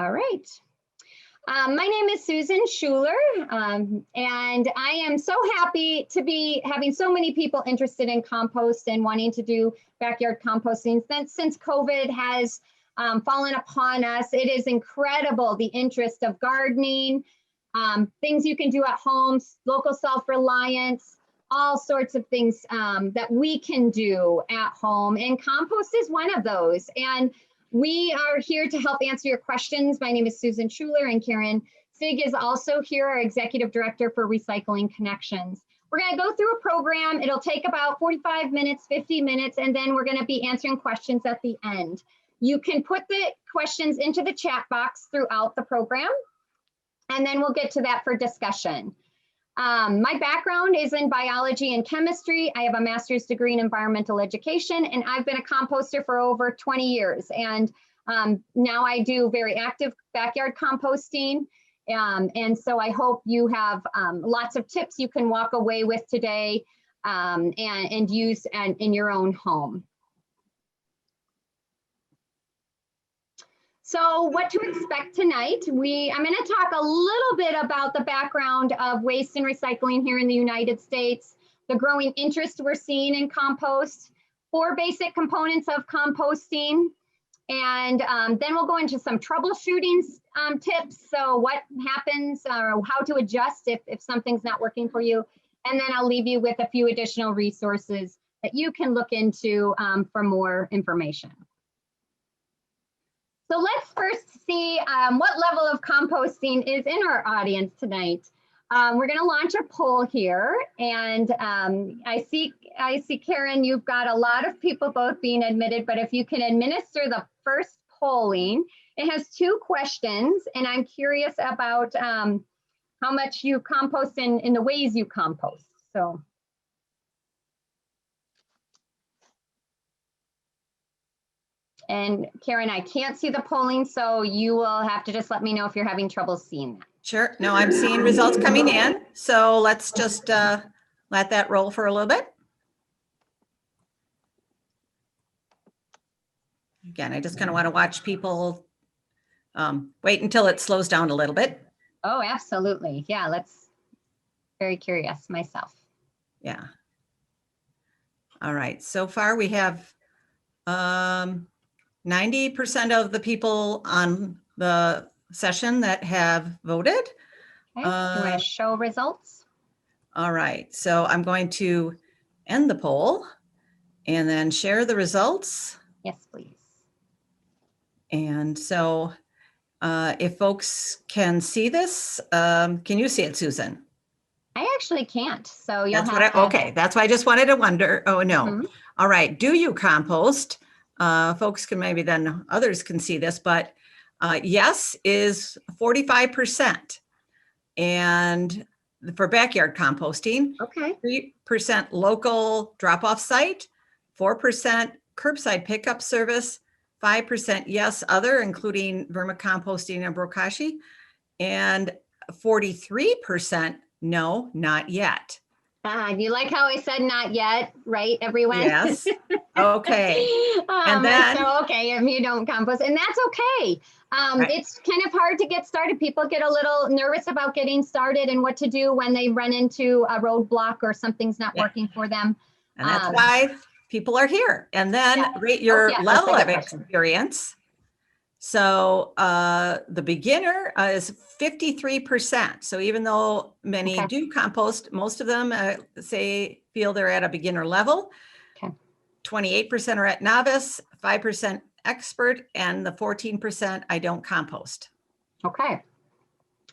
All right. My name is Susan Schuler, and I am so happy to be having so many people interested in compost and wanting to do backyard composting. Since COVID has fallen upon us, it is incredible, the interest of gardening, things you can do at home, local self-reliance, all sorts of things that we can do at home, and compost is one of those. And we are here to help answer your questions. My name is Susan Schuler, and Karen Fig is also here, our Executive Director for Recycling Connections. We're going to go through a program. It'll take about 45 minutes, 50 minutes, and then we're going to be answering questions at the end. You can put the questions into the chat box throughout the program, and then we'll get to that for discussion. My background is in biology and chemistry. I have a master's degree in environmental education, and I've been a composter for over 20 years. And now I do very active backyard composting. And so I hope you have lots of tips you can walk away with today and use in your own home. So what to expect tonight? I'm going to talk a little bit about the background of waste and recycling here in the United States, the growing interest we're seeing in compost, 4 basic components of composting, and then we'll go into some troubleshooting tips. So what happens or how to adjust if something's not working for you. And then I'll leave you with a few additional resources that you can look into for more information. So let's first see what level of composting is in our audience tonight. We're going to launch a poll here, and I see Karen, you've got a lot of people both being admitted, but if you can administer the first polling, it has 2 questions, and I'm curious about how much you compost in the ways you compost. So. And Karen, I can't see the polling, so you will have to just let me know if you're having trouble seeing that. Sure. No, I'm seeing results coming in. So let's just let that roll for a little bit. Again, I just kind of want to watch people wait until it slows down a little bit. Oh, absolutely. Yeah, very curious myself. Yeah. All right. So far we have 90% of the people on the session that have voted. Okay. You want to show results? All right. So I'm going to end the poll and then share the results. Yes, please. And so if folks can see this, can you see it, Susan? I actually can't. So you'll okay. That's why I just wanted to wonder. Oh, no. Mm-hmm. All right. Do you compost? Folks can maybe then others can see this, but yes is 45%. And for backyard composting, okay, 3% local drop-off site, 4% curbside pickup service, 5% yes other, including vermicomposting and bokashi, and 43% no, not yet. You like how I said not yet, right, everyone? Yes. Okay. And then, so okay, if you don't compost, and that's okay. Right. It's kind of hard to get started. People get a little nervous about getting started and what to do when they run into a roadblock or something's not working for them. And that's why people are here. And then rate your level of experience. So the beginner is 53%. So even though many do compost, most of them feel they're at a beginner level. 28% are at novice, 5% expert, and the 14% I don't compost. Okay,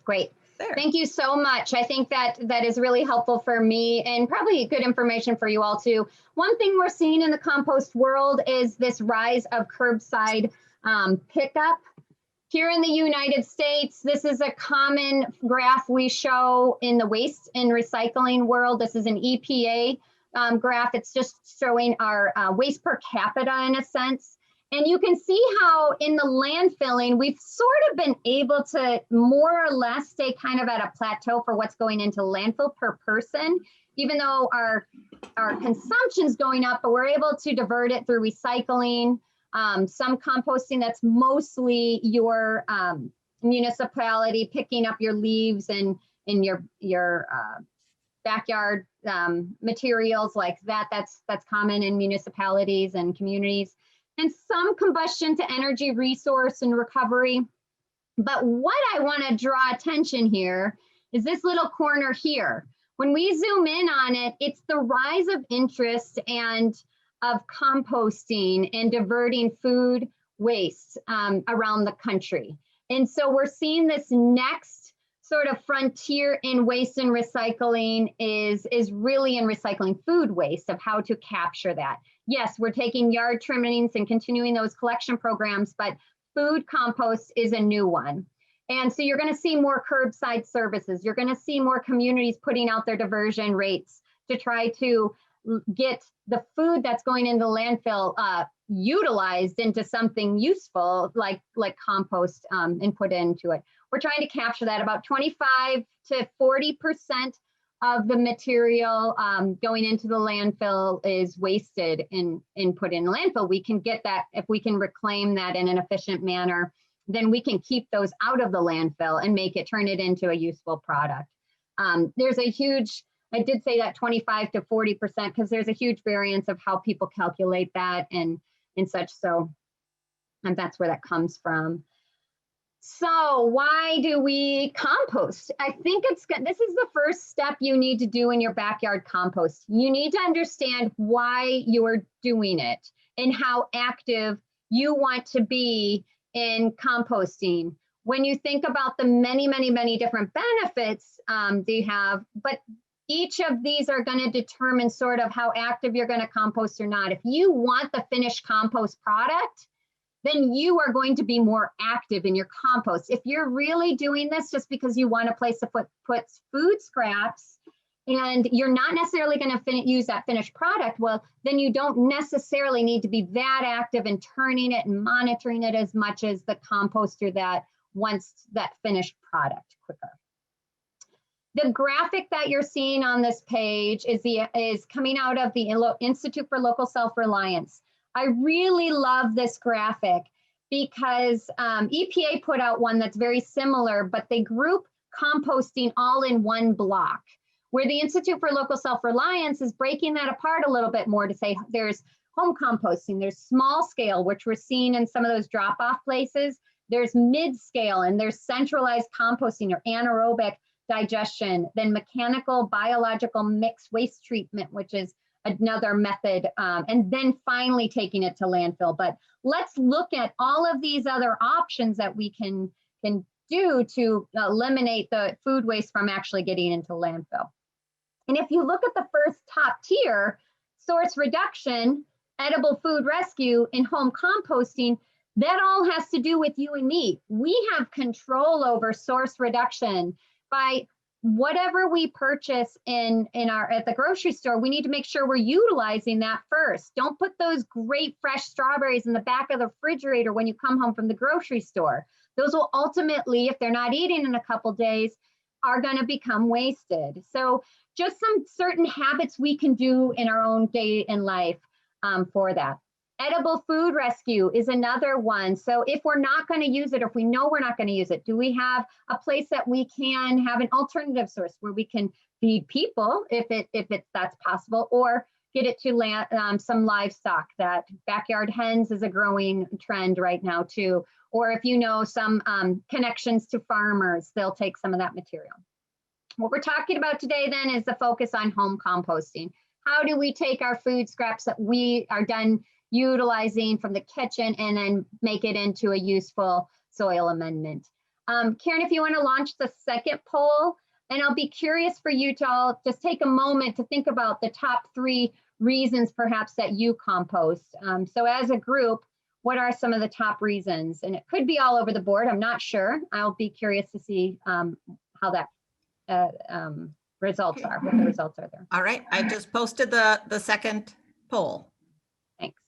great. There. Thank you so much. I think that is really helpful for me and probably good information for you all too. One thing we're seeing in the compost world is this rise of curbside pickup. Here in the United States, this is a common graph we show in the waste and recycling world. This is an EPA graph. It's just showing our waste per capita in a sense. And you can see how in the landfilling, we've sort of been able to more or less stay kind of at a plateau for what's going into landfill per person, even though our consumption's going up, but we're able to divert it through recycling. some composting that's mostly your municipality picking up your leaves and in your backyard materials like that. That's common in municipalities and communities. And some combustion to energy resource and recovery. But what I want to draw attention here is this little corner here. When we zoom in on it, it's the rise of interest and of composting and diverting food waste around the country. And so we're seeing this next sort of frontier in waste and recycling is really in recycling food waste, of how to capture that. Yes, we're taking yard trimmings and continuing those collection programs, but food compost is a new one. And so you're going to see more curbside services. You're going to see more communities putting out their diversion rates to try to get the food that's going into landfill utilized into something useful, like compost, and put into it. We're trying to capture that. About 25 to 40% of the material going into the landfill is wasted and put in landfill. We can get that, if we can reclaim that in an efficient manner, then we can keep those out of the landfill and turn it into a useful product. There's a huge, I did say that 25 to 40%, because there's a huge variance of how people calculate that and such. So, and that's where that comes from. So why do we compost? I think this is the first step you need to do in your backyard compost. You need to understand why you're doing it and how active you want to be in composting. When you think about the many, many, many different benefits they have, but each of these are going to determine sort of how active you're going to compost or not. If you want the finished compost product, then you are going to be more active in your compost. If you're really doing this just because you want a place to put food scraps and you're not necessarily going to use that finished product, well, then you don't necessarily need to be that active in turning it and monitoring it as much as the composter that wants that finished product quicker. The graphic that you're seeing on this page is coming out of the Institute for Local Self-Reliance. I really love this graphic because EPA put out one that's very similar, but they group composting all in one block, where the Institute for Local Self-Reliance is breaking that apart a little bit more to say there's home composting, there's small scale, which we're seeing in some of those drop-off places, there's mid-scale, and there's centralized composting or anaerobic digestion, then mechanical biological mixed waste treatment, which is another method, and then finally taking it to landfill. But let's look at all of these other options that we can do to eliminate the food waste from actually getting into landfill. And if you look at the first top tier, source reduction, edible food rescue, and home composting, that all has to do with you and me. We have control over source reduction by whatever we purchase at the grocery store. We need to make sure we're utilizing that first. Don't put those great fresh strawberries in the back of the refrigerator when you come home from the grocery store. Those will ultimately, if they're not eaten in a couple days, are going to become wasted. So just some certain habits we can do in our own day in life for that. Edible food rescue is another one. So if we're not going to use it, or if we know we're not going to use it, do we have a place that we can have an alternative source where we can feed people if that's possible, or get it to some livestock? That backyard hens is a growing trend right now too. Or if you know some connections to farmers, they'll take some of that material. What we're talking about today then is the focus on home composting. How do we take our food scraps that we are done utilizing from the kitchen and then make it into a useful soil amendment? Karen, if you want to launch the second poll, and I'll be curious for you to all just take a moment to think about the top 3 reasons perhaps that you compost. So as a group, what are some of the top reasons? And it could be all over the board, I'm not sure. I'll be curious to see how that results are, what the results are there. All right, I just posted the second poll. Thanks.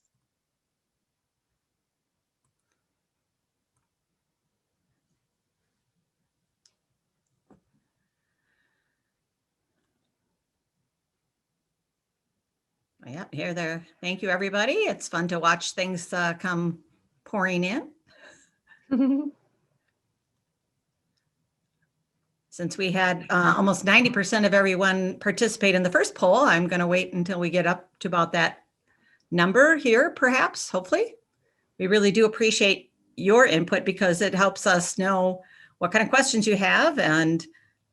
I Yeah, here there. Thank you, everybody. It's fun to watch things come pouring in. Since we had almost 90% of everyone participate in the first poll, I'm going to wait until we get up to about that number here, perhaps, hopefully. We really do appreciate your input because it helps us know what kind of questions you have and,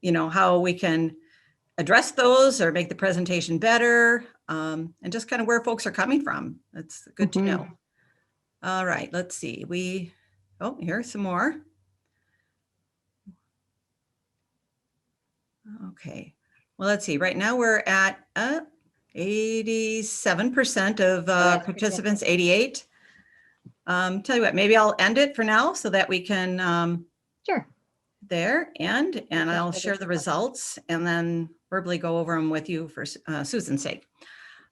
you know, how we can address those or make the presentation better, and just kind of where folks are coming from. That's good to know. All right, let's see. Oh, here's some more. Okay, well, let's see. Right now we're at 87% of participants, 88. Tell you what, maybe I'll end it for now so that we can Sure. There and I'll share the results and then verbally go over them with you for Susan's sake.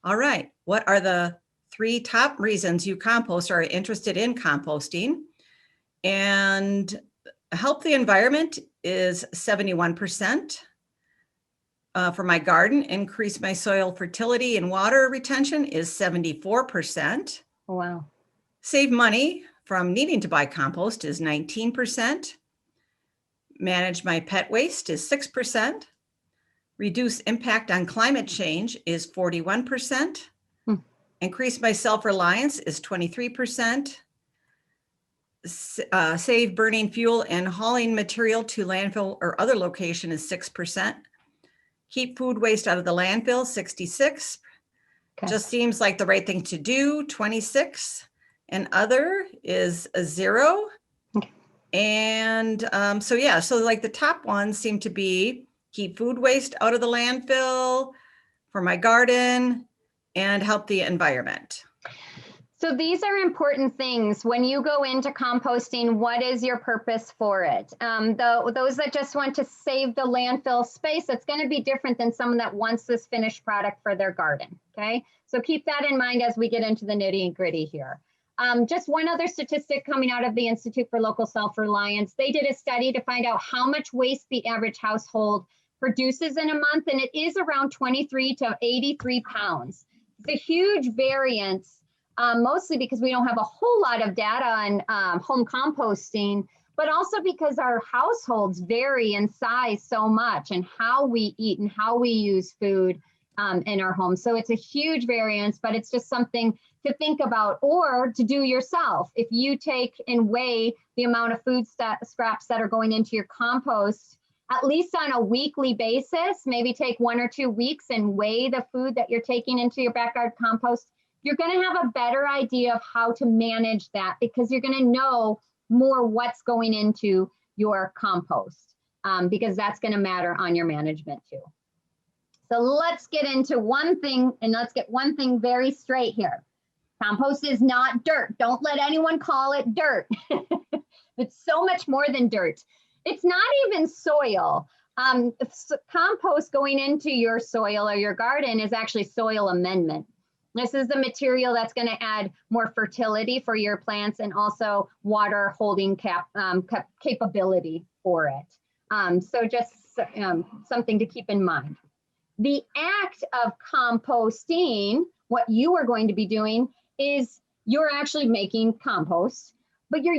All right, what are the 3 top reasons you compost or are interested in composting? And help the environment is 71%. For my garden, increase my soil fertility and water retention is 74%. Wow. Save money from needing to buy compost is 19%. Manage my pet waste is 6%. Reduce impact on climate change is 41%. Increase my self-reliance is 23%. Save burning fuel and hauling material to landfill or other location is 6%. Keep food waste out of the landfill, 66. Okay. Just seems like the right thing to do, 26. And other is a 0. Okay. And so like the top ones seem to be keep food waste out of the landfill, for my garden, and help the environment. So these are important things. When you go into composting, what is your purpose for it? Those that just want to save the landfill space, it's going to be different than someone that wants this finished product for their garden, okay? So keep that in mind as we get into the nitty and gritty here. Just one other statistic coming out of the Institute for Local Self-Reliance. They did a study to find out how much waste the average household produces in a month, and it is around 23 to 83 pounds. It's a huge variance. Mostly because we don't have a whole lot of data on home composting, but also because our households vary in size so much and how we eat and how we use food in our homes. So it's a huge variance, but it's just something to think about or to do yourself. If you take and weigh the amount of food scraps that are going into your compost, at least on a weekly basis, maybe take 1 or 2 weeks and weigh the food that you're taking into your backyard compost, you're going to have a better idea of how to manage that because you're going to know more what's going into your compost because that's going to matter on your management too. So let's get into one thing and let's get one thing very straight here. Compost is not dirt. Don't let anyone call it dirt. It's so much more than dirt. It's not even soil. Compost going into your soil or your garden is actually soil amendment. This is the material that's going to add more fertility for your plants and also water holding capability for it. So just something to keep in mind. The act of composting, what you are going to be doing is you're actually making compost, but you're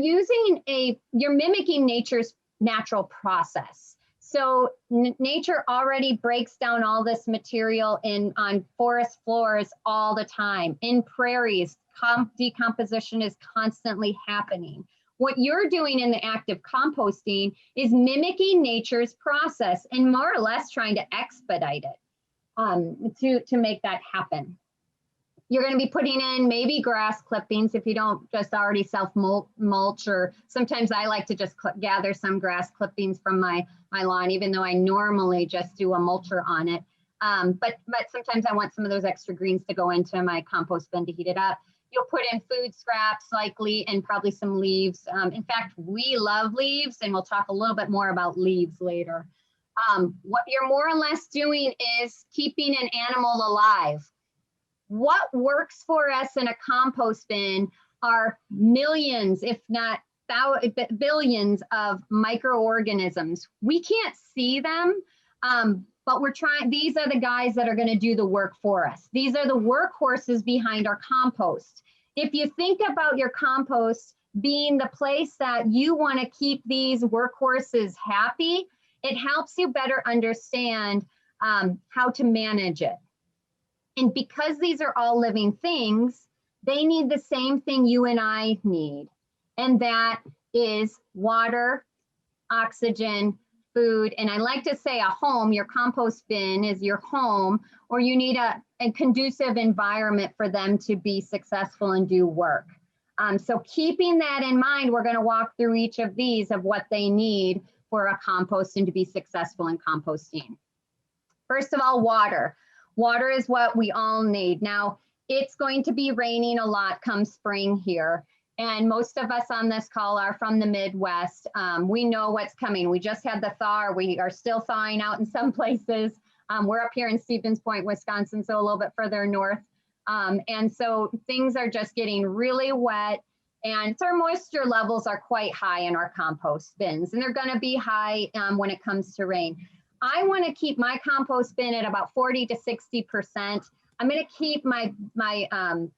mimicking nature's natural process. So nature already breaks down all this material on forest floors all the time. In prairies, decomposition is constantly happening. What you're doing in the act of composting is mimicking nature's process and more or less trying to expedite it to make that happen. You're going to be putting in maybe grass clippings if you don't just already self-mulch, or sometimes I like to just gather some grass clippings from my lawn, even though I normally just do a mulcher on it. But sometimes I want some of those extra greens to go into my compost bin to heat it up. You'll put in food scraps likely and probably some leaves. In fact, we love leaves and we'll talk a little bit more about leaves later. What you're more or less doing is keeping an animal alive. What works for us in a compost bin are millions, if not billions of microorganisms. We can't see them, but these are the guys that are going to do the work for us. These are the workhorses behind our compost. If you think about your compost being the place that you want to keep these workhorses happy, it helps you better understand how to manage it. And because these are all living things, they need the same thing you and I need. And that is water, oxygen, food. And I like to say a home. Your compost bin is your home, or you need a conducive environment for them to be successful and do work. So keeping that in mind, we're going to walk through each of these of what they need for a compost and to be successful in composting. First of all, water. Water is what we all need. Now, it's going to be raining a lot come spring here. And most of us on this call are from the Midwest. We know what's coming. We just had the thaw. We are still thawing out in some places. We're up here in Stevens Point, Wisconsin, so a little bit further north. And so things are just getting really wet. And so our moisture levels are quite high in our compost bins. And they're going to be high when it comes to rain. I want to keep my compost bin at about 40 to 60%. I'm going to keep my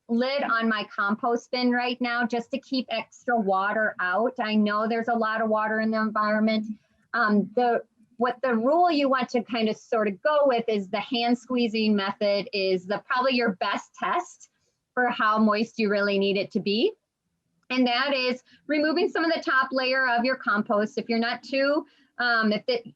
lid on my compost bin right now just to keep extra water out. I know there's a lot of water in the environment. What the rule you want to kind of sort of go with is the hand squeezing method is probably your best test for how moist you really need it to be. And that is removing some of the top layer of your compost. If you're not too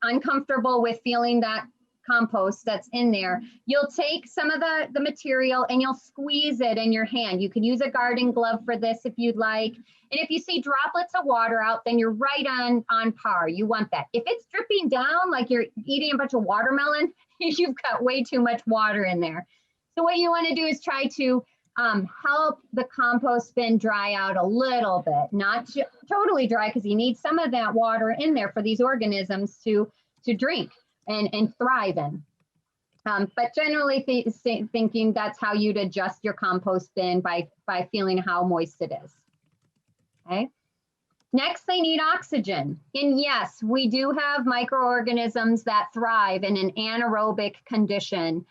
uncomfortable with feeling that compost that's in there, you'll take some of the material and you'll squeeze it in your hand. You can use a garden glove for this if you'd like. And if you see droplets of water out, then you're right on par. You want that. If it's dripping down like you're eating a bunch of watermelon, you've got way too much water in there. So what you want to do is try to help the compost bin dry out a little bit, not totally dry, because you need some of that water in there for these organisms to drink and thrive in. But generally thinking that's how you'd adjust your compost bin by feeling how moist it is. Okay. Next, they need oxygen. And yes, we do have microorganisms that thrive in an anaerobic condition.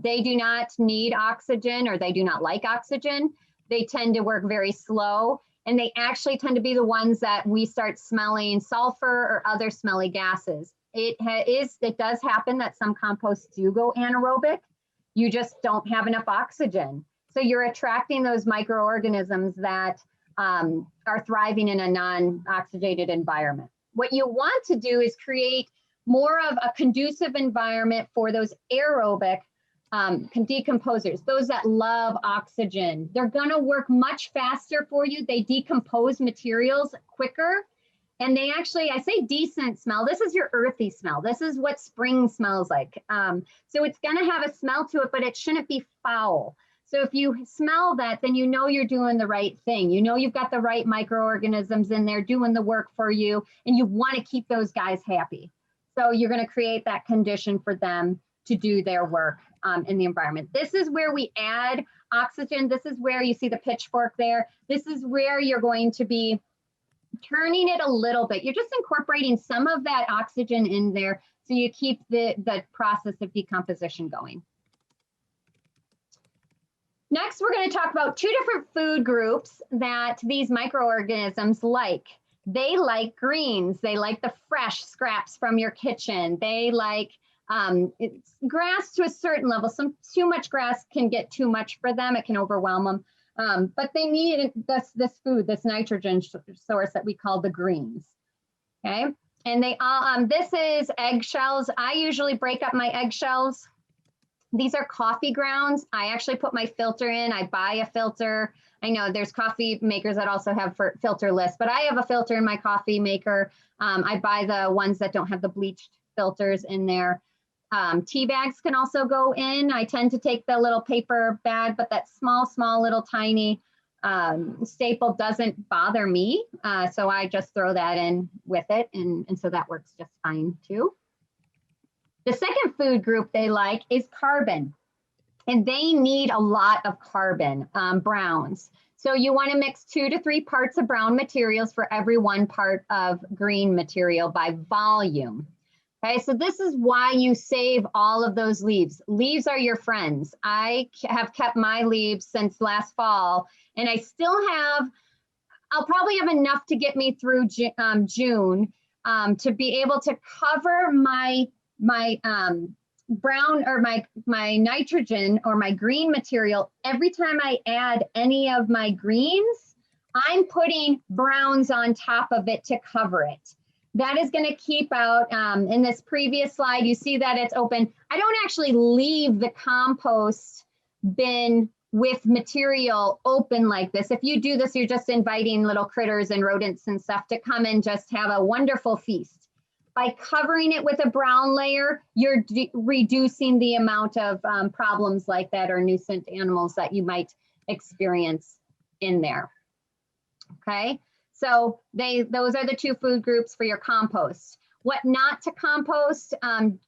They do not need oxygen, or they do not like oxygen. They tend to work very slow, and they actually tend to be the ones that we start smelling sulfur or other smelly gases. It does happen that some composts do go anaerobic. You just don't have enough oxygen. So you're attracting those microorganisms that are thriving in a non-oxygenated environment. What you want to do is create more of a conducive environment for those aerobic decomposers, those that love oxygen. They're going to work much faster for you. They decompose materials quicker. And they actually, I say decent smell. This is your earthy smell. This is what spring smells like. So it's going to have a smell to it, but it shouldn't be foul. So if you smell that, then you know you're doing the right thing. You know you've got the right microorganisms in there doing the work for you, and you want to keep those guys happy. So you're going to create that condition for them to do their work in the environment. This is where we add oxygen. This is where you see the pitchfork there. This is where you're going to be turning it a little bit. You're just incorporating some of that oxygen in there so you keep the process of decomposition going. Next, we're going to talk about two different food groups that these microorganisms like. They like greens. They like the fresh scraps from your kitchen. They like it's grass to a certain level. Too much grass can get too much for them. It can overwhelm them. But they need this food, this nitrogen source that we call the greens. Okay, and they all this is eggshells. I usually break up my eggshells. These are coffee grounds. I actually put my filter in. I buy a filter. I know there's coffee makers that also have filter lists, but I have a filter in my coffee maker. I buy the ones that don't have the bleached filters in there. Tea bags can also go in. I tend to take the little paper bag, but that small little tiny staple doesn't bother me. So I just throw that in with it. And so that works just fine too. The second food group they like is carbon, and they need a lot of carbon, browns. So you want to mix 2 to 3 parts of brown materials for every 1 part of green material by volume. Okay, so this is why you save all of those leaves. Leaves are your friends. I have kept my leaves since last fall, and I still have, I'll probably have enough to get me through June to be able to cover my brown or my nitrogen or my green material. Every time I add any of my greens, I'm putting browns on top of it to cover it. That is going to keep out, in this previous slide, you see that it's open. I don't actually leave the compost bin with material open like this. If you do this, you're just inviting little critters and rodents and stuff to come and just have a wonderful feast. By covering it with a brown layer, you're reducing the amount of problems like that or nuisance animals that you might experience in there. Okay, so those are the two food groups for your compost. What not to compost,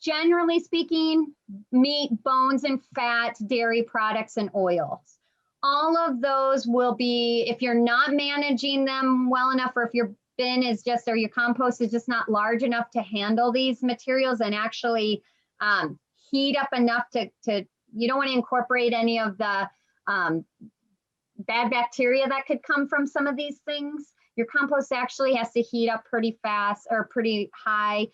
generally speaking, meat, bones and fat, dairy products and oils. All of those will be, if you're not managing them well enough, or if your bin is just, or your compost is just not large enough to handle these materials and actually heat up enough to you don't want to incorporate any of the bad bacteria that could come from some of these things. Your compost actually has to heat up pretty fast or pretty high.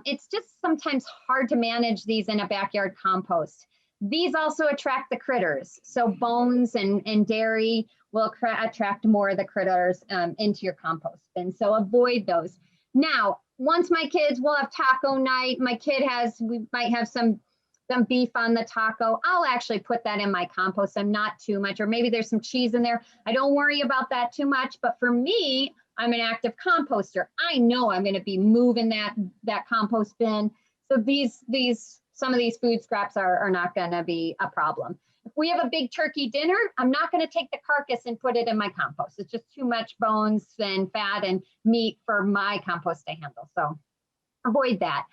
It's just sometimes hard to manage these in a backyard compost. These also attract the critters. So bones and dairy will attract more of the critters into your compost bin. So avoid those. Now, once my kids will have taco night, we might have some beef on the taco, I'll actually put that in my compost. I'm not too much, or maybe there's some cheese in there. I don't worry about that too much, but for me, I'm an active composter. I know I'm going to be moving that compost bin. So some of these food scraps are not going to be a problem. If we have a big turkey dinner, I'm not going to take the carcass and put it in my compost. It's just too much bones and fat and meat for my compost to handle. So avoid that.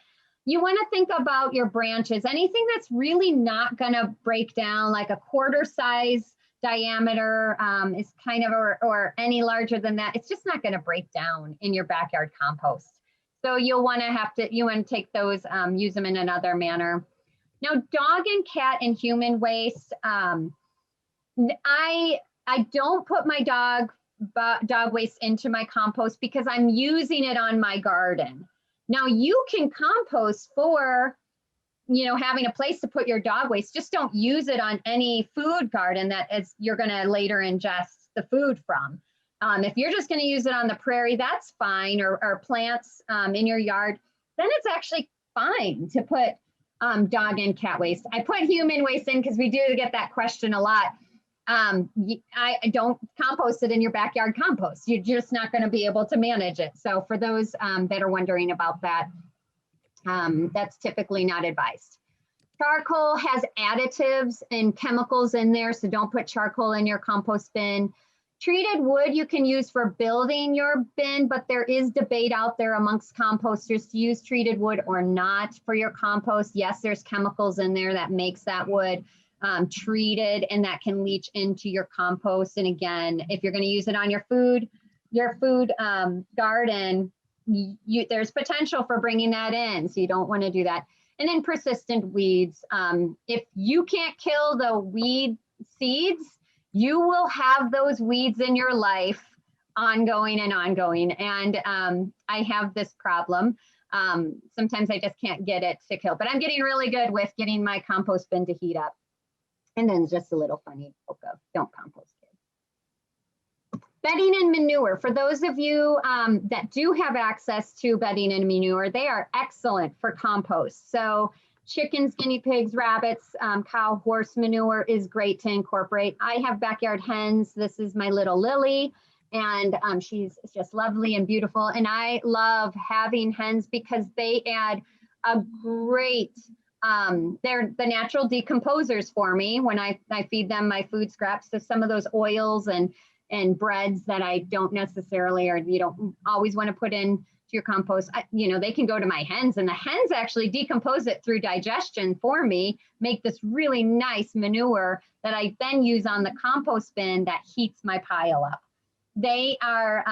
You want to think about your branches. Anything that's really not going to break down, like a quarter size diameter is kind of, or any larger than that, it's just not going to break down in your backyard compost. So you'll want to take those, use them in another manner. Now, dog and cat and human waste. I don't put my dog waste into my compost because I'm using it on my garden. Now you can compost for, having a place to put your dog waste. Just don't use it on any food garden that you're going to later ingest the food from. If you're just going to use it on the prairie, that's fine, or plants in your yard, then it's actually fine to put dog and cat waste. I put human waste in because we do get that question a lot. I don't compost it in your backyard compost. You're just not going to be able to manage it. So for those that are wondering about that, that's typically not advised. Charcoal has additives and chemicals in there, so don't put charcoal in your compost bin. Treated wood you can use for building your bin, but there is debate out there amongst composters to use treated wood or not for your compost. Yes, there's chemicals in there that makes that wood treated, and that can leach into your compost. And again, if you're going to use it on your food garden, there's potential for bringing that in, so you don't want to do that. And then persistent weeds. If you can't kill the weed seeds, you will have those weeds in your life ongoing and ongoing. And I have this problem. Sometimes I just can't get it to kill, but I'm getting really good with getting my compost bin to heat up. And then just a little funny joke of don't compost, kids. Bedding and manure. For those of you that do have access to bedding and manure, they are excellent for compost. So chickens, guinea pigs, rabbits, cow, horse manure is great to incorporate. I have backyard hens. This is my little Lily, and she's just lovely and beautiful. And I love having hens because they add a great, they're the natural decomposers for me when I feed them my food scraps. So some of those oils and breads that I don't necessarily, or you don't always want to put in your compost, they can go to my hens, and the hens actually decompose it through digestion for me, make this really nice manure that I then use on the compost bin that heats my pile up. They are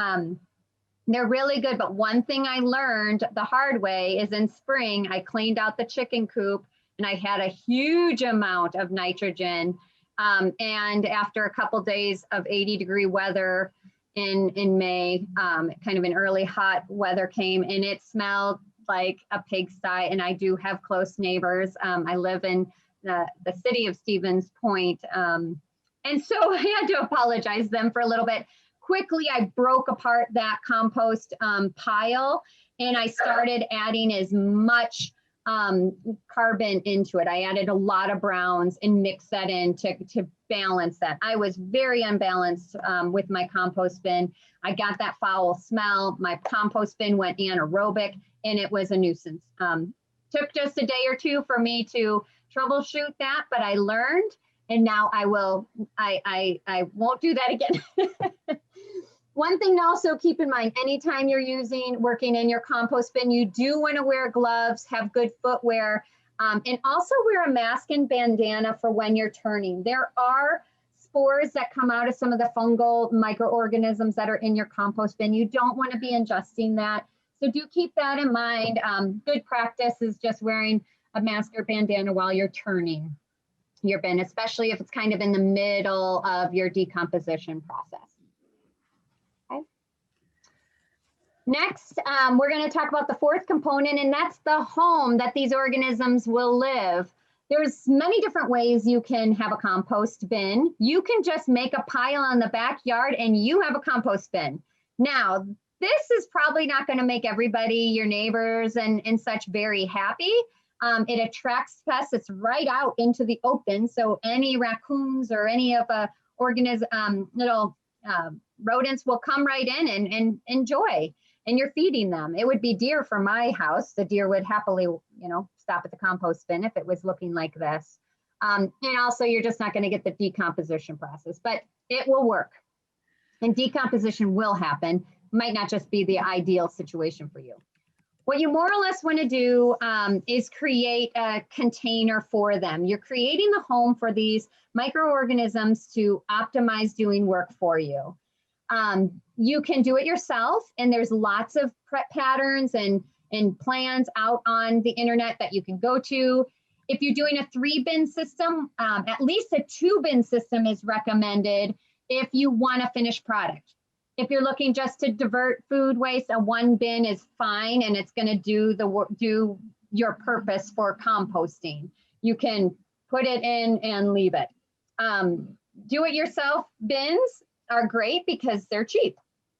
They're really good, but one thing I learned the hard way is in spring, I cleaned out the chicken coop and I had a huge amount of nitrogen. And after a couple days of 80-degree weather in May, kind of an early hot weather came, and it smelled like a pigsty. And I do have close neighbors. I live in the city of Stevens Point. And so I had to apologize to them for a little bit. Quickly, I broke apart that compost pile, and I started adding as much carbon into it. I added a lot of browns and mixed that in to balance that. I was very unbalanced with my compost bin. I got that foul smell. My compost bin went anaerobic, and it was a nuisance. Took just a day or two for me to troubleshoot that, but I learned, and now I won't do that again. One thing to also keep in mind, anytime you're working in your compost bin, you do want to wear gloves, have good footwear, and also wear a mask and bandana for when you're turning. There are spores that come out of some of the fungal microorganisms that are in your compost bin. You don't want to be ingesting that. So do keep that in mind. Good practice is just wearing a mask or bandana while you're turning your bin, especially if it's kind of in the middle of your decomposition process. Next, we're going to talk about the fourth component, and that's the home that these organisms will live. There's many different ways you can have a compost bin. You can just make a pile on the backyard and you have a compost bin. Now, this is probably not going to make everybody, your neighbors and such, very happy. It attracts pests. It's right out into the open. So any raccoons or any of little rodents will come right in and enjoy. And you're feeding them. It would be deer for my house. The deer would happily, stop at the compost bin if it was looking like this. And also, you're just not going to get the decomposition process, but it will work. And decomposition will happen. Might not just be the ideal situation for you. What you more or less want to do is create a container for them. You're creating the home for these microorganisms to optimize doing work for you. You can do it yourself, and there's lots of prep patterns and plans out on the internet that you can go to. If you're doing a 3-bin system, at least a 2-bin system is recommended if you want a finished product. If you're looking just to divert food waste, a 1-bin is fine, and it's going to do your purpose for composting. You can put it in and leave it. Do-it-yourself bins are great because they're cheap.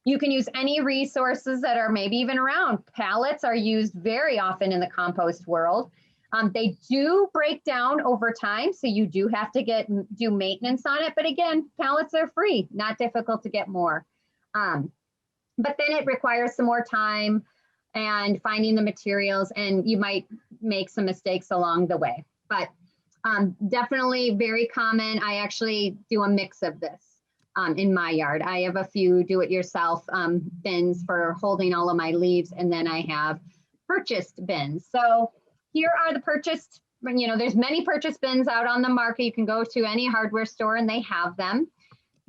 You can use any resources that are maybe even around. Pallets are used very often in the compost world. They do break down over time, so you do have to do maintenance on it. But again, pallets are free, not difficult to get more. But then it requires some more time and finding the materials, and you might make some mistakes along the way. But definitely very common. I actually do a mix of this. In my yard, I have a few do-it-yourself bins for holding all of my leaves, and then I have purchased bins. So here are the purchased, there's many purchased bins out on the market. You can go to any hardware store and they have them.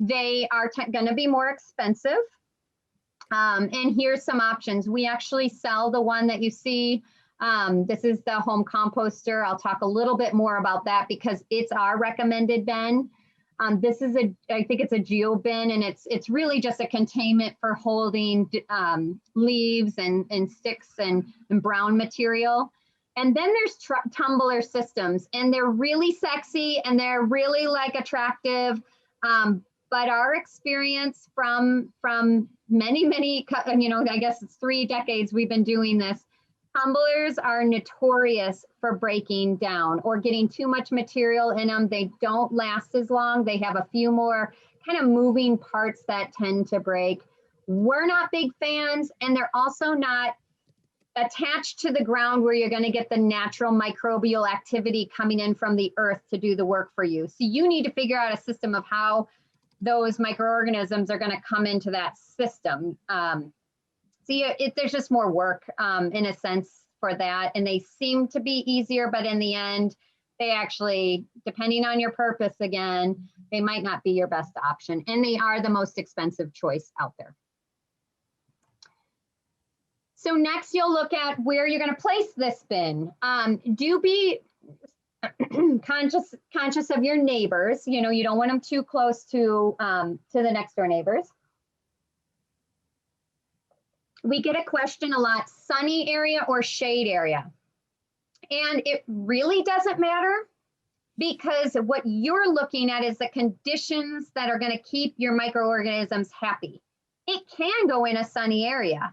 They are going to be more expensive. And here's some options. We actually sell the one that you see. This is the home composter. I'll talk a little bit more about that because it's our recommended bin. This is I think it's a geo bin, and it's really just a containment for holding leaves and sticks and brown material. And then there's tumbler systems, and they're really sexy and they're really attractive. But our experience from many, I guess it's 3 decades we've been doing this, tumblers are notorious for breaking down or getting too much material in them. They don't last as long. They have a few more kind of moving parts that tend to break. We're not big fans, and they're also not attached to the ground where you're going to get the natural microbial activity coming in from the earth to do the work for you. So you need to figure out a system of how those microorganisms are going to come into that system. There's just more work in a sense for that, and they seem to be easier, but in the end, they actually, depending on your purpose, again, they might not be your best option, and they are the most expensive choice out there. So next you'll look at where you're going to place this bin. Do be conscious of your neighbors. You know, you don't want them too close to the next door neighbors. We get a question a lot, sunny area or shade area. And it really doesn't matter, because what you're looking at is the conditions that are going to keep your microorganisms happy. It can go in a sunny area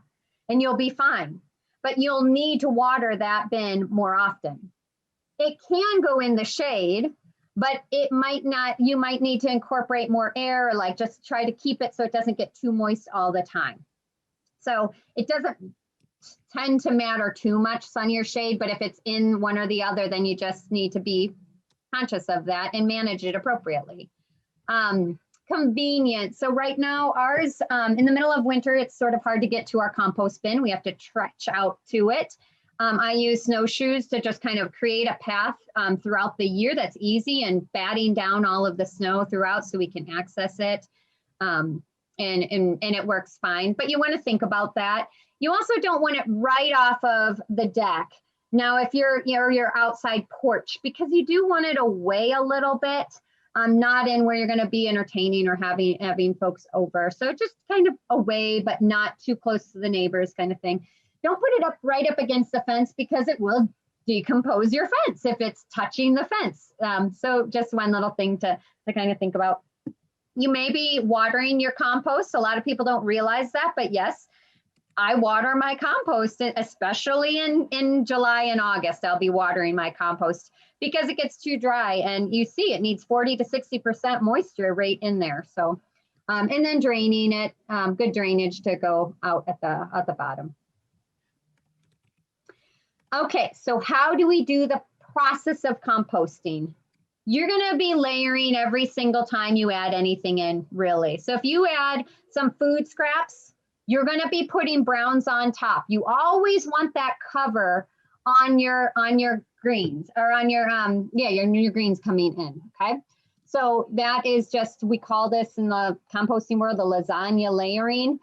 and you'll be fine, but you'll need to water that bin more often. It can go in the shade, but it might not, you might need to incorporate more air, or like just try to keep it so it doesn't get too moist all the time. So it doesn't tend to matter too much, sunny or shade, but if it's in one or the other, then you just need to be conscious of that and manage it appropriately. Convenient. So right now ours, in the middle of winter, it's sort of hard to get to our compost bin. We have to trek out to it. I use snowshoes to just kind of create a path throughout the year that's easy, and batting down all of the snow throughout so we can access it. And it works fine, but you want to think about that. You also don't want it right off of the deck. Now, if you're your outside porch, because you do want it away a little bit, not in where you're going to be entertaining or having folks over. So just kind of away, but not too close to the neighbors, kind of thing. Don't put it right up against the fence, because it will decompose your fence if it's touching the fence. So just one little thing to kind of think about. You may be watering your compost. A lot of people don't realize that, but yes, I water my compost, especially in July and August. I'll be watering my compost because it gets too dry, and you see it needs 40 to 60% moisture right in there. So, and then draining it, good drainage to go out at the bottom. Okay, so how do we do the process of composting? You're going to be layering every single time you add anything in, really. So if you add some food scraps, you're going to be putting browns on top. You always want that cover on your greens, or on your your greens coming in. Okay, so that is just, we call this in the composting world the lasagna layering.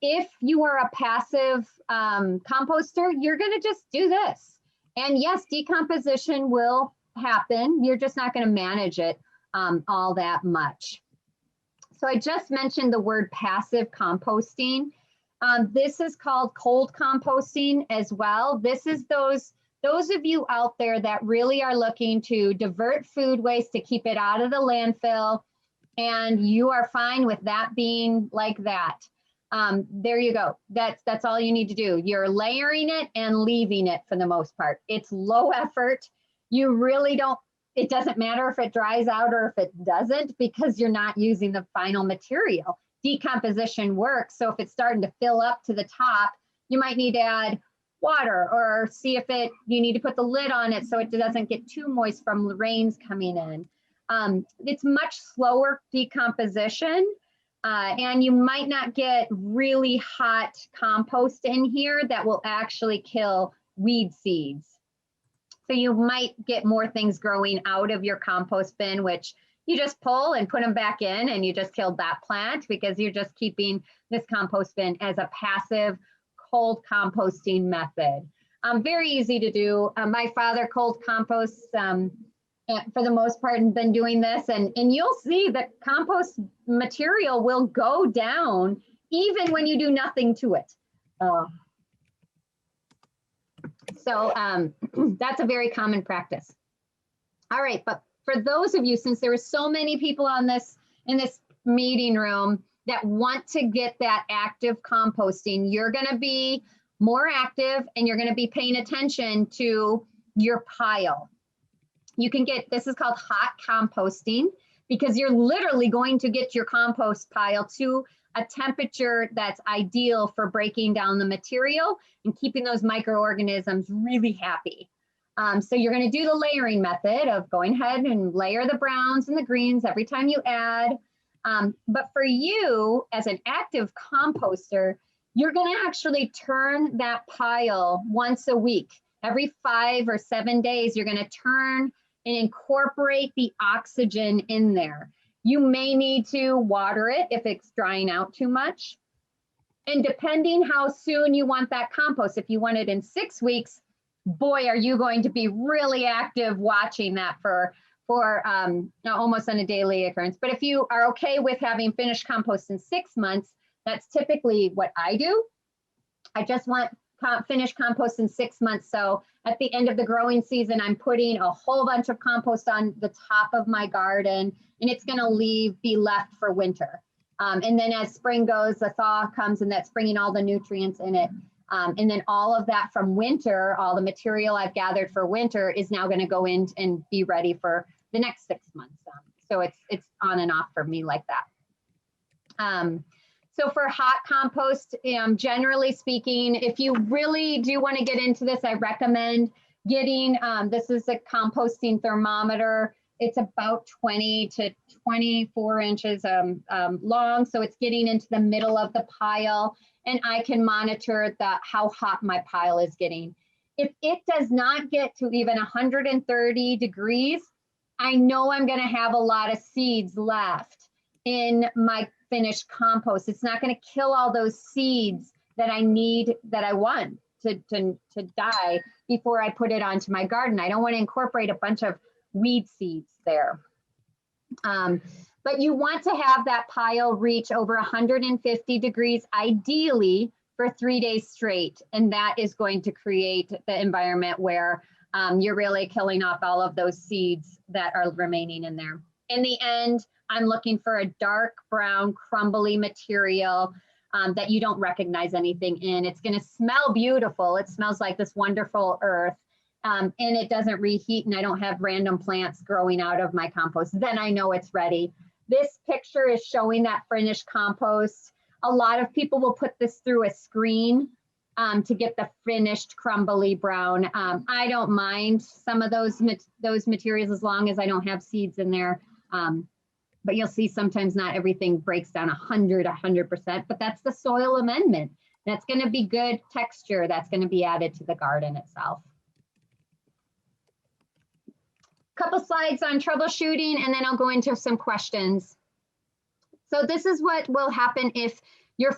If you are a passive composter, you're going to just do this, and yes, decomposition will happen. You're just not going to manage it all that much. So I just mentioned the word passive composting. This is called cold composting as well. This is those of you out there that really are looking to divert food waste to keep it out of the landfill, and you are fine with that being like that. There you go. That's all you need to do. You're layering it and leaving it for the most part. It's low effort. You really don't, it doesn't matter if it dries out or if it doesn't, because you're not using the final material. Decomposition works. So if it's starting to fill up to the top, you might need to add water, or see if you need to put the lid on it so it doesn't get too moist from the rains coming in. It's much slower decomposition, and you might not get really hot compost in here that will actually kill weed seeds. So you might get more things growing out of your compost bin, which you just pull and put them back in, and you just killed that plant, because you're just keeping this compost bin as a passive cold composting method. Very easy to do. My father cold composts for the most part, and been doing this, and you'll see the compost material will go down even when you do nothing to it. So that's a very common practice. All right, but for those of you, since there are so many people in this meeting room that want to get that active composting, you're going to be more active, and you're going to be paying attention to your pile. You can get, this is called hot composting, because you're literally going to get your compost pile to a temperature that's ideal for breaking down the material and keeping those microorganisms really happy. So you're going to do the layering method of going ahead and layer the browns and the greens every time you add. But for you, as an active composter, you're going to actually turn that pile once a week. Every 5 or 7 days, you're going to turn and incorporate the oxygen in there. You may need to water it if it's drying out too much. And depending how soon you want that compost, if you want it in 6 weeks, boy, are you going to be really active watching that for almost on a daily occurrence. But if you are okay with having finished compost in 6 months, that's typically what I do. I just want finished compost in 6 months. So at the end of the growing season, I'm putting a whole bunch of compost on the top of my garden, and it's going to be left for winter. And then as spring goes, the thaw comes, and that's bringing all the nutrients in it. And then all of that from winter, all the material I've gathered for winter is now going to go in and be ready for the next 6 months. So it's on and off for me like that. So for hot compost, generally speaking, if you really do want to get into this, I recommend getting, this is a composting thermometer. It's about 20 to 24 inches long. So it's getting into the middle of the pile, and I can monitor how hot my pile is getting. If it does not get to even 130 degrees, I know I'm going to have a lot of seeds left in my finished compost. It's not going to kill all those seeds that I need, that I want to die before I put it onto my garden. I don't want to incorporate a bunch of weed seeds there. But you want to have that pile reach over 150 degrees, ideally for 3 days straight. And that is going to create the environment where you're really killing off all of those seeds that are remaining in there. In the end, I'm looking for a dark brown, crumbly material that you don't recognize anything in. It's going to smell beautiful. It smells like this wonderful earth. And it doesn't reheat, and I don't have random plants growing out of my compost. Then I know it's ready. This picture is showing that finished compost. A lot of people will put this through a screen to get the finished crumbly brown. I don't mind some of those materials as long as I don't have seeds in there. But you'll see sometimes not everything breaks down 100%, but that's the soil amendment. That's going to be good texture. That's going to be added to the garden itself. Couple slides on troubleshooting, and then I'll go into some questions. So this is what will happen if you're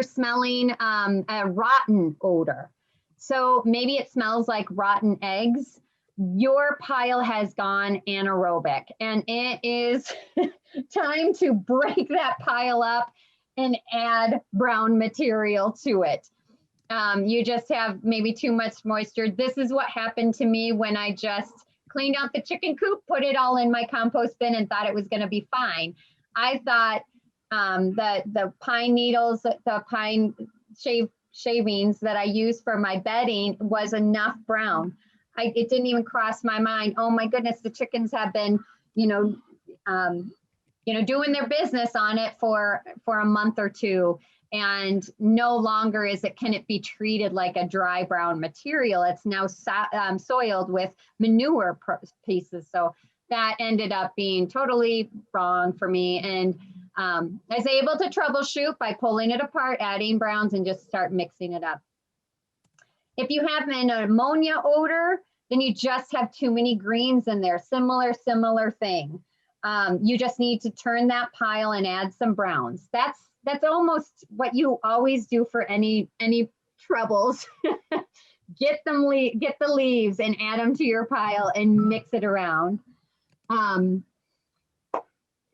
smelling a rotten odor. So maybe it smells like rotten eggs. Your pile has gone anaerobic, and it is time to break that pile up and add brown material to it. You just have maybe too much moisture. This is what happened to me when I just cleaned out the chicken coop, put it all in my compost bin, and thought it was going to be fine. I thought that the pine needles, the pine shavings that I use for my bedding was enough brown. It didn't even cross my mind. Oh my goodness, the chickens have been, doing their business on it for a month or two, and no longer can it be treated like a dry brown material. It's now soiled with manure pieces. So that ended up being totally wrong for me. And I was able to troubleshoot by pulling it apart, adding browns, and just start mixing it up. If you have an ammonia odor, then you just have too many greens in there. Similar thing. You just need to turn that pile and add some browns. That's almost what you always do for any troubles. Get the leaves and add them to your pile and mix it around.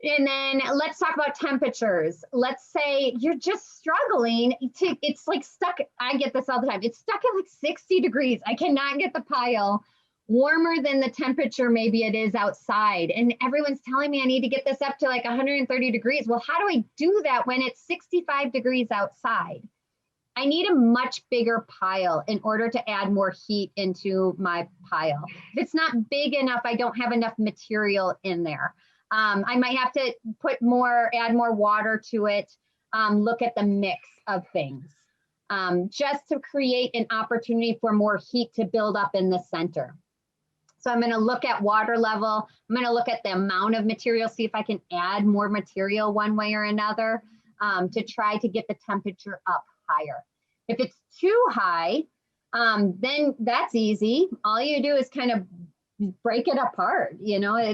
And then let's talk about temperatures. Let's say you're just struggling it's like stuck. I get this all the time. It's stuck at like 60 degrees. I cannot get the pile warmer than the temperature maybe it is outside. And everyone's telling me I need to get this up to like 130 degrees. Well, how do I do that when it's 65 degrees outside? I need a much bigger pile in order to add more heat into my pile. If it's not big enough, I don't have enough material in there. I might have to add more water to it, look at the mix of things, just to create an opportunity for more heat to build up in the center. So I'm going to look at water level. I'm going to look at the amount of material, see if I can add more material one way or another to try to get the temperature up higher. If it's too high, then that's easy. All you do is kind of break it apart.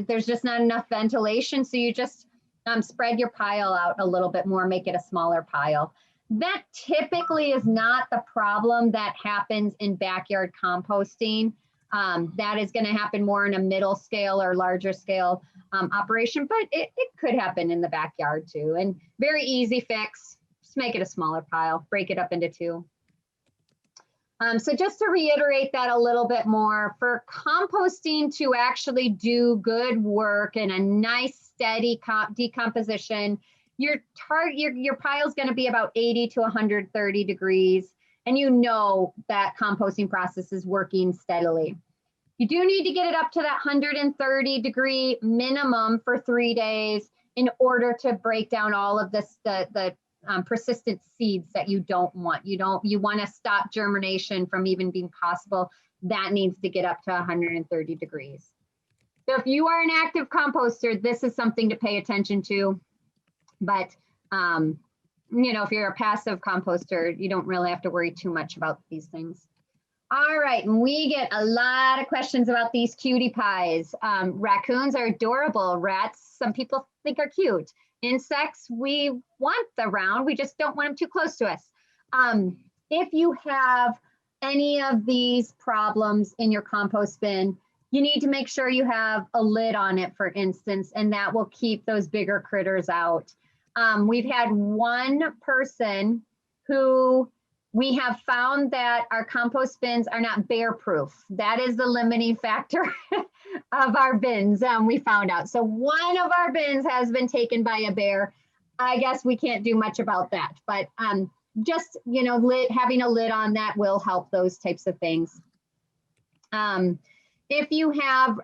There's just not enough ventilation. So you just spread your pile out a little bit more, make it a smaller pile. That typically is not the problem that happens in backyard composting. That is going to happen more in a middle scale or larger scale operation, but it could happen in the backyard too. And very easy fix, just make it a smaller pile, break it up into two. So just to reiterate that a little bit more, for composting to actually do good work and a nice steady decomposition, your pile is going to be about 80 to 130 degrees, and you know that composting process is working steadily. You do need to get it up to that 130 degree minimum for 3 days in order to break down all of this, the persistent seeds that you don't want. You want to stop germination from even being possible. That needs to get up to 130 degrees. So if you are an active composter, this is something to pay attention to. But you know, if you're a passive composter, you don't really have to worry too much about these things. All right, and we get a lot of questions about these cutie pies. Raccoons are adorable. Rats, some people think are cute. Insects, we want around, we just don't want them too close to us. If you have any of these problems in your compost bin, you need to make sure you have a lid on it, for instance, and that will keep those bigger critters out. We've had one person who we have found that our compost bins are not bear proof. That is the limiting factor of our bins, we found out. So one of our bins has been taken by a bear. I guess we can't do much about that, but just, you know, having a lid on that will help those types of things. If you have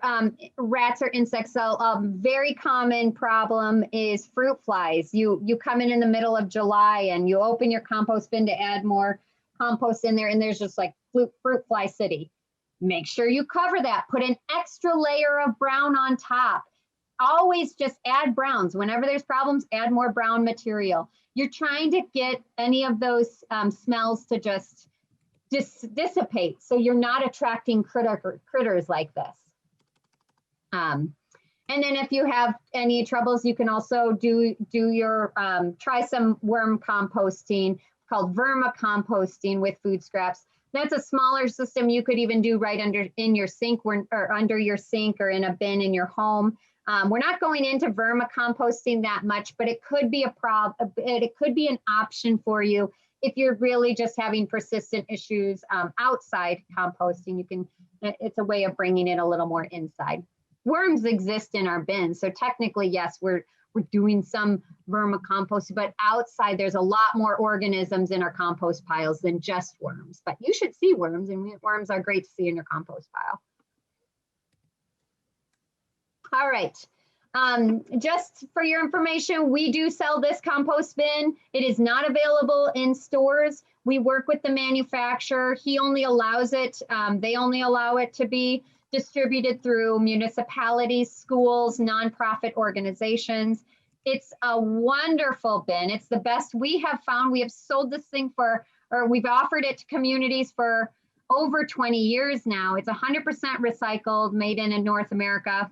rats or insects, a very common problem is fruit flies. You come in the middle of July and you open your compost bin to add more compost in there, and there's just like fruit fly city. Make sure you cover that. Put an extra layer of brown on top. Always just add browns. Whenever there's problems, add more brown material. You're trying to get any of those smells to just dissipate, so you're not attracting critters like this. And then if you have any troubles, you can also do your try some worm composting called vermicomposting with food scraps. That's a smaller system you could even do right in your sink or under your sink or in a bin in your home. We're not going into vermicomposting that much, but it could be it could be an option for you if you're really just having persistent issues outside composting. It's a way of bringing it a little more inside. Worms exist in our bins, so technically, yes, we're doing some vermicomposting, but outside there's a lot more organisms in our compost piles than just worms. But you should see worms, and worms are great to see in your compost pile. All right. Just for your information, we do sell this compost bin. It is not available in stores. We work with the manufacturer. He only allows it, they only allow it to be distributed through municipalities, schools, nonprofit organizations. It's a wonderful bin. It's the best we have found. We have sold this thing we've offered it to communities for over 20 years now. It's 100% recycled, made in North America.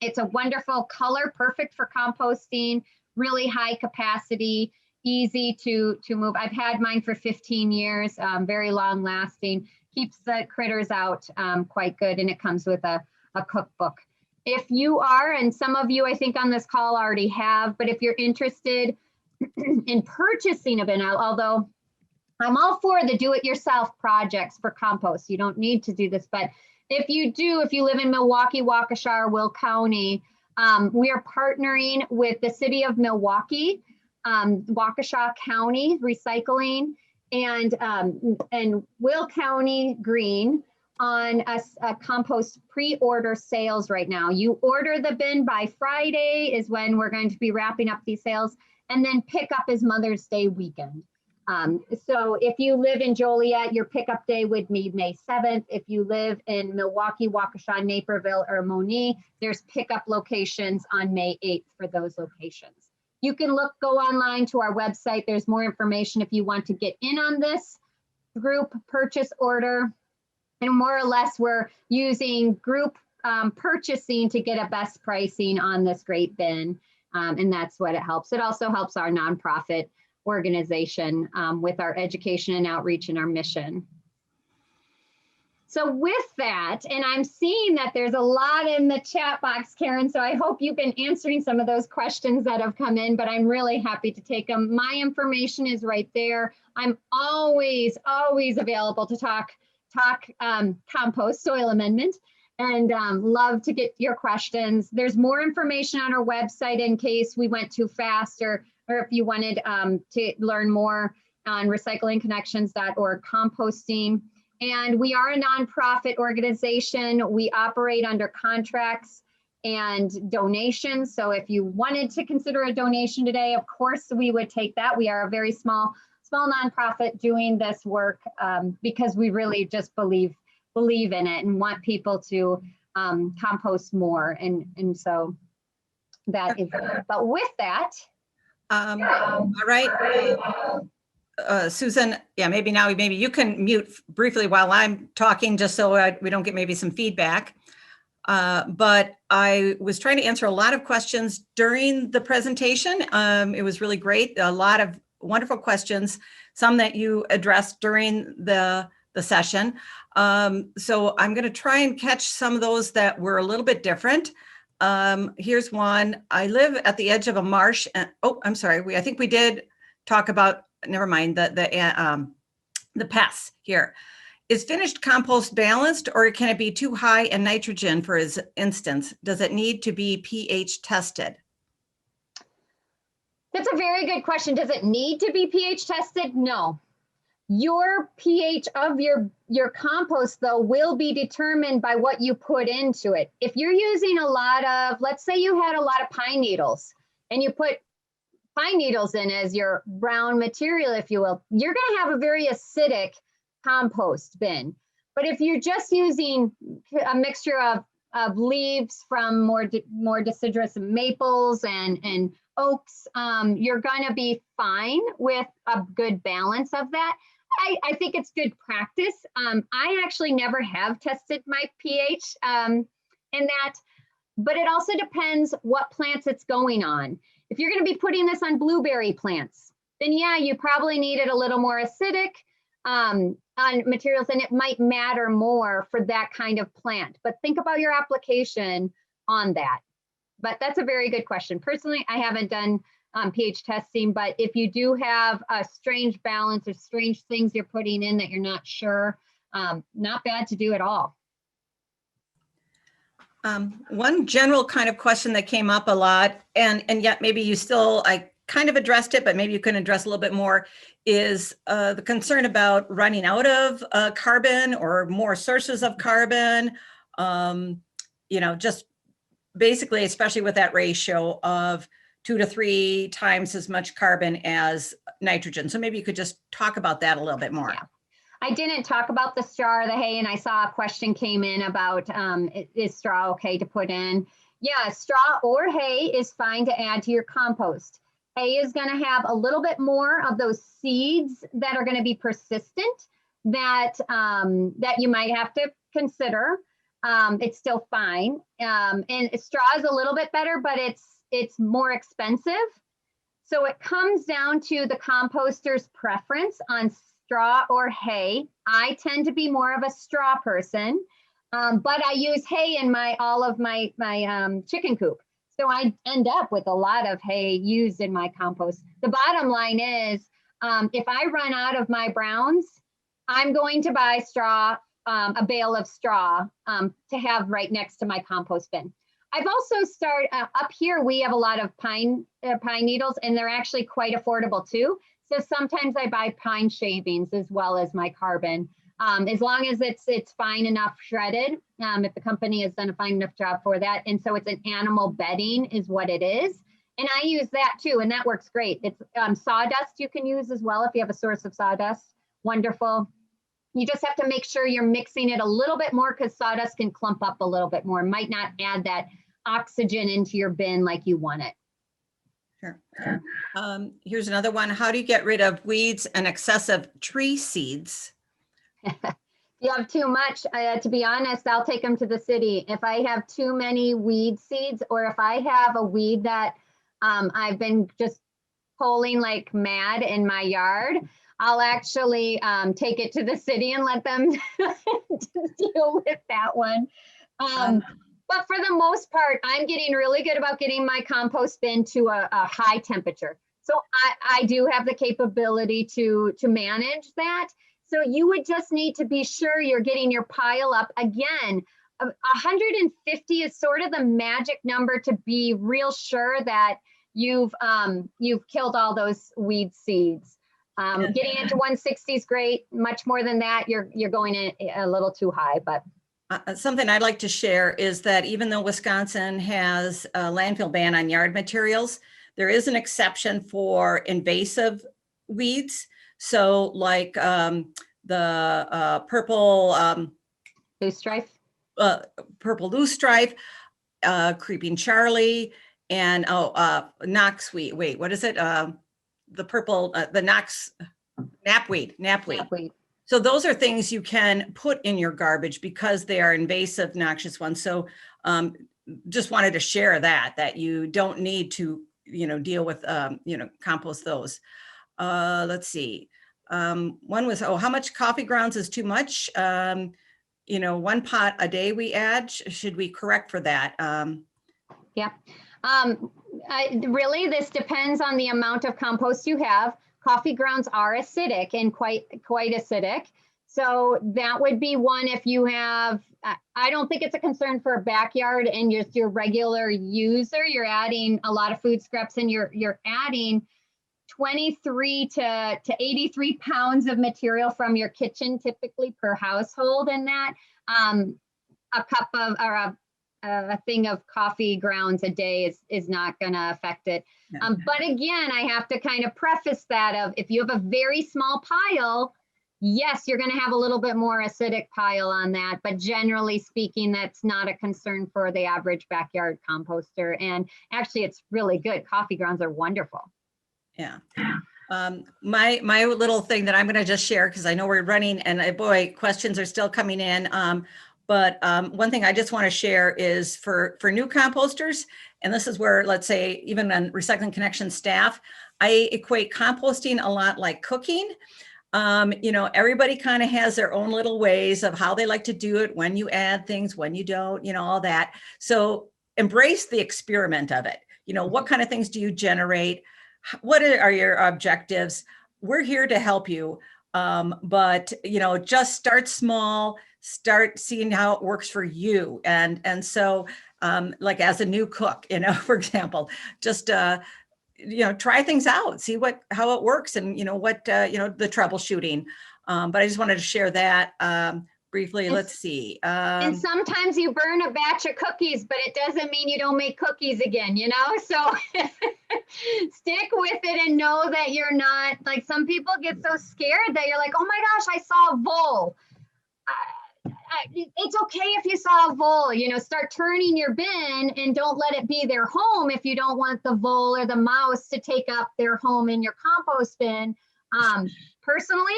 It's a wonderful color, perfect for composting, really high capacity, easy to move. I've had mine for 15 years, very long lasting, keeps the critters out quite good, and it comes with a cookbook. If you are, and some of you I think on this call already have, but if you're interested in purchasing a bin, although I'm all for the do-it-yourself projects for compost, you don't need to do this, but if you live in Milwaukee, Waukesha, or Will County, we are partnering with the city of Milwaukee, Waukesha County Recycling, and Will County Green on a compost pre-order sales right now. You order the bin by Friday is when we're going to be wrapping up these sales, and then pick up is Mother's Day weekend. So if you live in Joliet, your pickup day would be May 7th. If you live in Milwaukee, Waukesha, Naperville, or Moni, there's pickup locations on May 8th for those locations. You can go online to our website. There's more information if you want to get in on this group purchase order. And more or less, we're using group purchasing to get a best pricing on this great bin. And that's what it helps. It also helps our nonprofit organization with our education and outreach and our mission. So with that, and I'm seeing that there's a lot in the chat box, Karen, so I hope you've been answering some of those questions that have come in, but I'm really happy to take them. My information is right there. I'm always available to talk compost, soil amendment, and love to get your questions. There's more information on our website in case we went too fast, or if you wanted to learn more on recyclingconnections.org composting. And we are a nonprofit organization. We operate under contracts and donations. So if you wanted to consider a donation today, of course we would take that. We are a very small nonprofit doing this work because we really just believe in it and want people to compost more. And so that is, but with that. All right. Susan, yeah, maybe you can mute briefly while I'm talking, just so we don't get maybe some feedback. But I was trying to answer a lot of questions during the presentation. It was really great. A lot of wonderful questions, some that you addressed during the session. So I'm going to try and catch some of those that were a little bit different. Here's one. I live at the edge of a marsh. And, oh, I'm sorry. I think we did talk about, never mind, the pests here. Is finished compost balanced, or can it be too high in nitrogen, for instance? Does it need to be pH tested? That's a very good question. Does it need to be pH tested? No. Your pH of your compost, though, will be determined by what you put into it. If you're using a lot of, let's say you had a lot of pine needles and you put pine needles in as your brown material, if you will, you're going to have a very acidic compost bin. But if you're just using a mixture of leaves from more deciduous maples and oaks, you're going to be fine with a good balance of that. I think it's good practice. I actually never have tested my pH in that, but it also depends what plants it's going on. If you're going to be putting this on blueberry plants, then yeah, you probably need it a little more acidic on materials, and it might matter more for that kind of plant. But think about your application on that. But that's a very good question. Personally, I haven't done pH testing, but if you do have a strange balance or strange things you're putting in that you're not sure, not bad to do at all. One general kind of question that came up a lot, and yet maybe you still, I kind of addressed it, but maybe you can address a little bit more, is the concern about running out of carbon or more sources of carbon. You know, just basically, especially with that ratio of 2 to 3 times as much carbon as nitrogen. So maybe you could just talk about that a little bit more. Yeah. I didn't talk about the straw or the hay, and I saw a question came in about is straw okay to put in? Yeah, straw or hay is fine to add to your compost. Hay is going to have a little bit more of those seeds that are going to be persistent that that you might have to consider. It's still fine, and straw is a little bit better, but it's more expensive. So it comes down to the composter's preference on straw or hay. I tend to be more of a straw person, but I use hay in all of my chicken coop. So I end up with a lot of hay used in my compost. The bottom line is, if I run out of my browns, I'm going to buy straw, a bale of straw to have right next to my compost bin. I've also started up here. We have a lot of pine needles, and they're actually quite affordable too. So sometimes I buy pine shavings as well as my carbon, as long as it's fine enough shredded. If the company has done a fine enough job for that, and so it's an animal bedding is what it is, and I use that too, and that works great. It's sawdust you can use as well if you have a source of sawdust. Wonderful. You just have to make sure you're mixing it a little bit more, because sawdust can clump up a little bit more. Might not add that oxygen into your bin like you want it. Sure. Here's another one. How do you get rid of weeds and excessive tree seeds? If you have too much, to be honest, I'll take them to the city. If I have too many weed seeds, or if I have a weed that I've been just polling like mad in my yard, I'll actually take it to the city and let them deal with that one. But for the most part, I'm getting really good about getting my compost bin to a high temperature. So I do have the capability to manage that. So you would just need to be sure you're getting your pile up. Again, 150 is sort of the magic number to be real sure that you've killed all those weed seeds. Getting into 160 is great. Much more than that, you're going a little too high. But something I'd like to share is that even though Wisconsin has a landfill ban on yard materials, there is an exception for invasive weeds. So like the purple loosestrife, purple loosestrife, creeping Charlie, and Knoxweed. Wait, what is it? The purple, the knapweed. So those are things you can put in your garbage because they are invasive, noxious ones. So just wanted to share that you don't need to, deal with, compost those. Let's see. One was, how much coffee grounds is too much? 1 pot a day we add. Should we correct for that? Yeah. Really, this depends on the amount of compost you have. Coffee grounds are acidic and quite acidic. So that would be one if you have, I don't think it's a concern for a backyard and just your regular user, you're adding a lot of food scraps and you're adding 23 to 83 pounds of material from your kitchen typically per household, and that a cup of or a thing of coffee grounds a day is not going to affect it. But again, I have to kind of preface that of if you have a very small pile, yes, you're going to have a little bit more acidic pile on that. But generally speaking, that's not a concern for the average backyard composter. And actually, it's really good. Coffee grounds are wonderful. Yeah. My little thing that I'm going to just share, because I know we're running and boy, questions are still coming in. But one thing I just want to share is for new composters, and this is where, let's say, even on Recycling Connection staff, I equate composting a lot like cooking. Everybody kind of has their own little ways of how they like to do it, when you add things, when you don't, all that. So embrace the experiment of it. What kind of things do you generate? What are your objectives? We're here to help you. But, just start small, start seeing how it works for you. And so like as a new cook, for example, just, try things out, see how it works and, what, the troubleshooting. But I just wanted to share that briefly. Let's see. And sometimes you burn a batch of cookies, but it doesn't mean you don't make cookies again, so stick with it and know that you're not, like, some people get so scared that you're like, oh my gosh, I saw a vole. It's okay if you saw a vole, start turning your bin and don't let it be their home if you don't want the vole or the mouse to take up their home in your compost bin. Personally,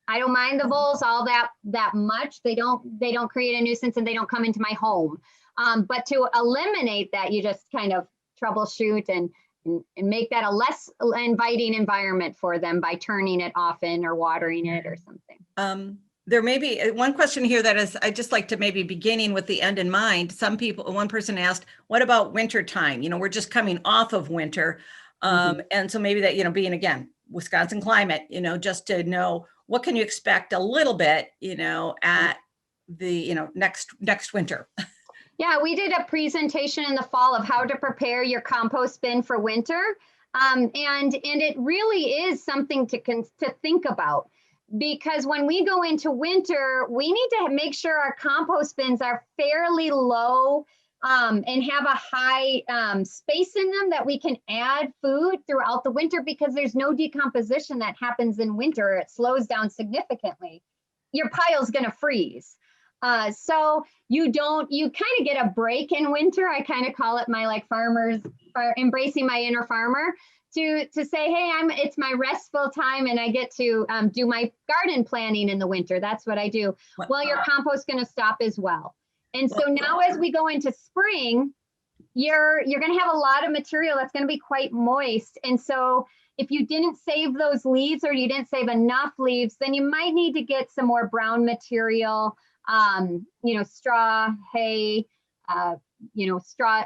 I don't mind the voles all that much. They don't create a nuisance and they don't come into my home. But to eliminate that, you just kind of troubleshoot and make that a less inviting environment for them by turning it often or watering it or something. There may be one question here that is, I just like to maybe beginning with the end in mind. One person asked, what about winter time? We're just coming off of winter. And so maybe that, being again, Wisconsin climate, just to know what can you expect a little bit, at the, next winter. Yeah, we did a presentation in the fall of how to prepare your compost bin for winter. And it really is something to think about. Because when we go into winter, we need to make sure our compost bins are fairly low and have a high space in them that we can add food throughout the winter, because there's no decomposition that happens in winter. It slows down significantly. Your pile's going to freeze. So you kind of get a break in winter. I kind of call it my embracing my inner farmer. To say, hey, it's my restful time and I get to do my garden planning in the winter. That's what I do. Well, your compost's going to stop as well. And so now as we go into spring, you're going to have a lot of material that's going to be quite moist. And so If you didn't save those leaves or you didn't save enough leaves, then you might need to get some more brown material, straw, hay, straw,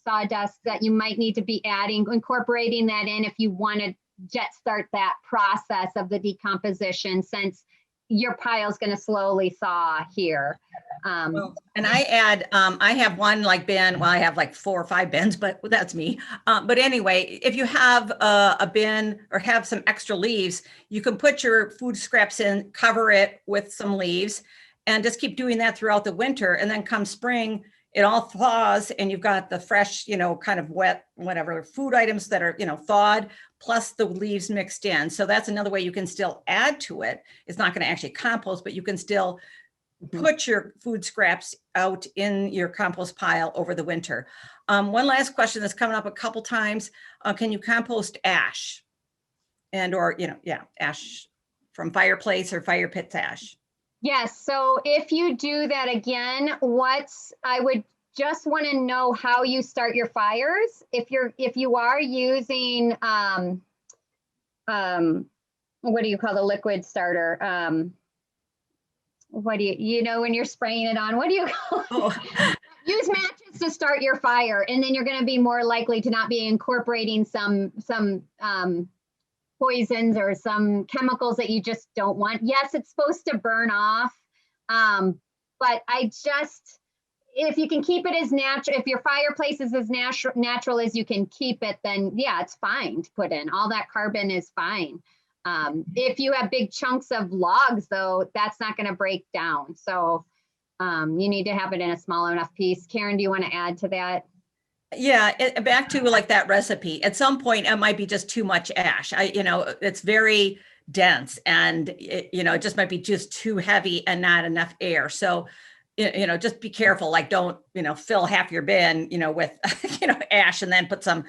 sawdust that you might need to be incorporating that in if you want to jet start that process of the decomposition, since your pile is going to slowly thaw here. And I add, I have one like bin, well, I have like 4 or 5 bins, but that's me. But anyway, if you have a bin or have some extra leaves, you can put your food scraps in, cover it with some leaves, and just keep doing that throughout the winter. And then come spring, it all thaws and you've got the fresh, kind of wet, whatever food items that are, thawed, plus the leaves mixed in. So that's another way you can still add to it. It's not going to actually compost, but you can still put your food scraps out in your compost pile over the winter. One last question that's coming up a couple times. Can you compost ash or ash from fireplace or fire pits ash? Yes. So if you do that again, I would just want to know how you start your fires. If you are using, what do you call the liquid starter? What do when you're spraying it on, what do you call it? Use matches to start your fire, and then you're going to be more likely to not be incorporating some poisons or some chemicals that you just don't want. Yes, it's supposed to burn off, but if you can keep it as natural, if your fireplace is as natural as you can keep it, then yeah, it's fine to put in. All that carbon is fine. If you have big chunks of logs, though, that's not going to break down. So you need to have it in a small enough piece. Karen, do you want to add to that? Yeah, back to like that recipe. At some point, it might be just too much ash. It's very dense, and it just might be just too heavy and not enough air. So, just be careful. Like, don't fill half your bin, with ash, and then put some,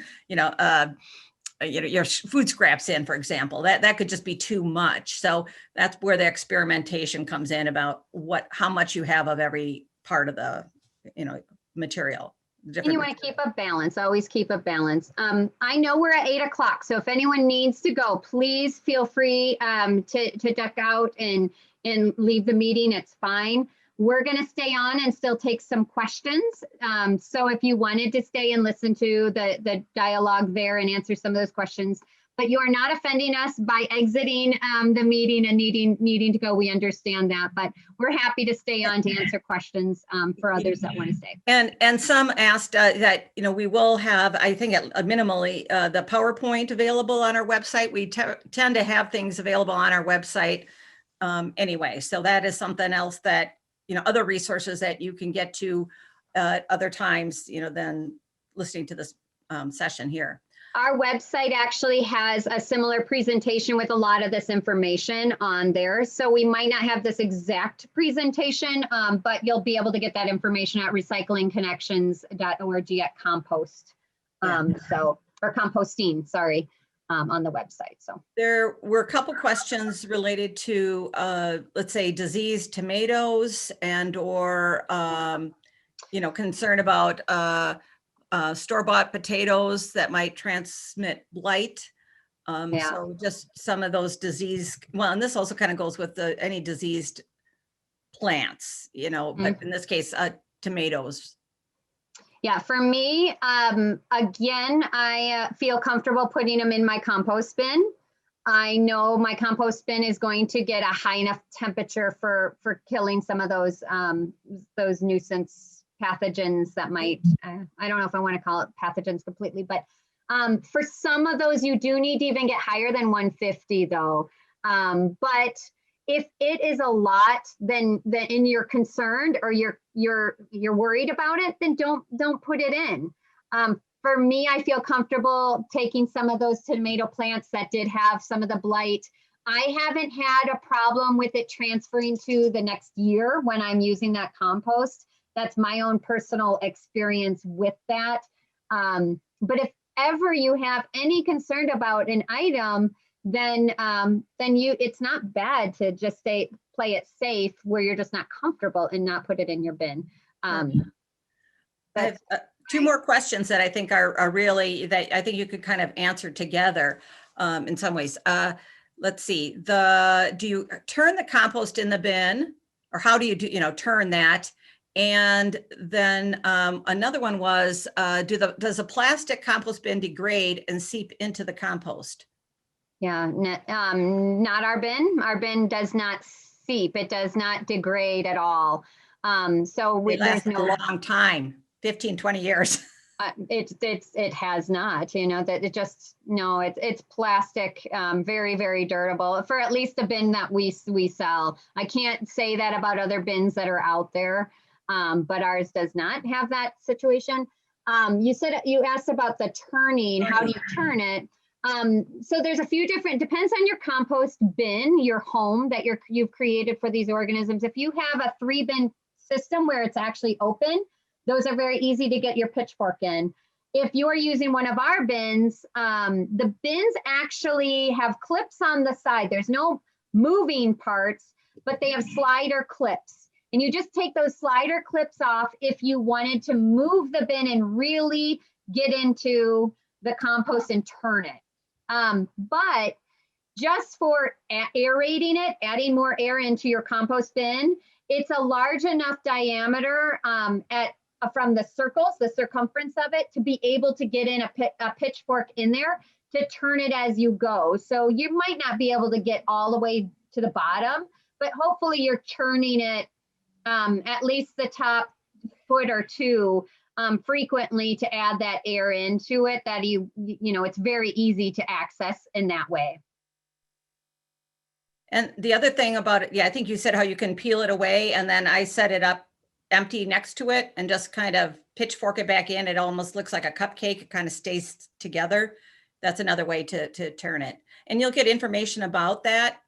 your food scraps in, for example. That could just be too much. So that's where the experimentation comes in about how much you have of every part of the material. And you want to keep a balance, always keep a balance. I know we're at 8 o'clock, so if anyone needs to go, please feel free to duck out and leave the meeting. It's fine. We're going to stay on and still take some questions. So if you wanted to stay and listen to the dialogue there and answer some of those questions, but you are not offending us by exiting the meeting and needing to go. We understand that, but we're happy to stay on to answer questions for others that want to stay. And some asked that, we will have, I think minimally, the PowerPoint available on our website. We tend to have things available on our website anyway. So that is something else that, other resources that you can get to other times, than listening to this session here. Our website actually has a similar presentation with a lot of this information on there. So we might not have this exact presentation, but you'll be able to get that information at recyclingconnections.org at Compost. Or composting, sorry, on the website. So there were a couple questions related to, let's say, diseased tomatoes or concern about store-bought potatoes that might transmit blight. So just some of those and this also kind of goes with any diseased plants, but in this case, tomatoes. Yeah, for me, again, I feel comfortable putting them in my compost bin. I know my compost bin is going to get a high enough temperature for killing some of those nuisance pathogens that might, I don't know if I want to call it pathogens completely, but for some of those, you do need to even get higher than 150 though. But if it is a lot, then you're concerned or you're worried about it, then don't put it in. For me, I feel comfortable taking some of those tomato plants that did have some of the blight. I haven't had a problem with it transferring to the next year when I'm using that compost. That's my own personal experience with that. But if ever you have any concern about an item, then it's not bad to just play it safe where you're just not comfortable and not put it in your bin. I have 2 more questions that I think are really that I think you could kind of answer together. in some ways. Let's see, do you turn the compost in the bin, or how do you turn that? And then another one was, does a plastic compost bin degrade and seep into the compost? Yeah, not our bin. Our bin does not seep. It does not degrade at all. So there's no a long time, 15, 20 years. It has not, that it just, no, it's plastic, very, very durable for at least the bin that we sell. I can't say that about other bins that are out there, but ours does not have that situation. You asked about the turning, how do you turn it? So there's a few different, depends on your compost bin, your home that you've created for these organisms. If you have a 3-bin system where it's actually open, those are very easy to get your pitchfork in. If you are using one of our bins, the bins actually have clips on the side. There's no moving parts, but they have slider clips. And you just take those slider clips off if you wanted to move the bin and really get into the compost and turn it. But just for aerating it, adding more air into your compost bin, it's a large enough diameter from the circles, the circumference of it, to be able to get in a pitchfork in there to turn it as you go. So you might not be able to get all the way to the bottom, but hopefully you're turning it at least the top foot or two frequently to add that air into it, that it's very easy to access in that way. And the other thing about it, I think you said how you can peel it away, and then I set it up empty next to it and just kind of pitchfork it back in. It almost looks like a cupcake. It kind of stays together. That's another way to turn it. And you'll get information about that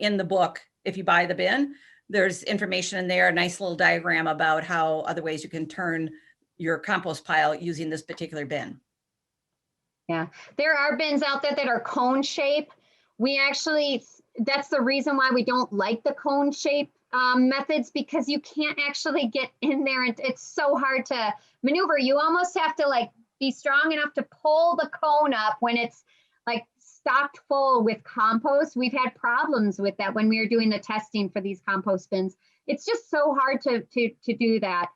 in the book. If you buy the bin, there's information in there, a nice little diagram about how other ways you can turn your compost pile using this particular bin. Yeah, there are bins out there that are cone shape. That's the reason why we don't like the cone shape methods, because you can't actually get in there, and it's so hard to maneuver. You almost have to be strong enough to pull the cone up when it's stocked full with compost. We've had problems with that when we were doing the testing for these compost bins. It's just so hard to do that.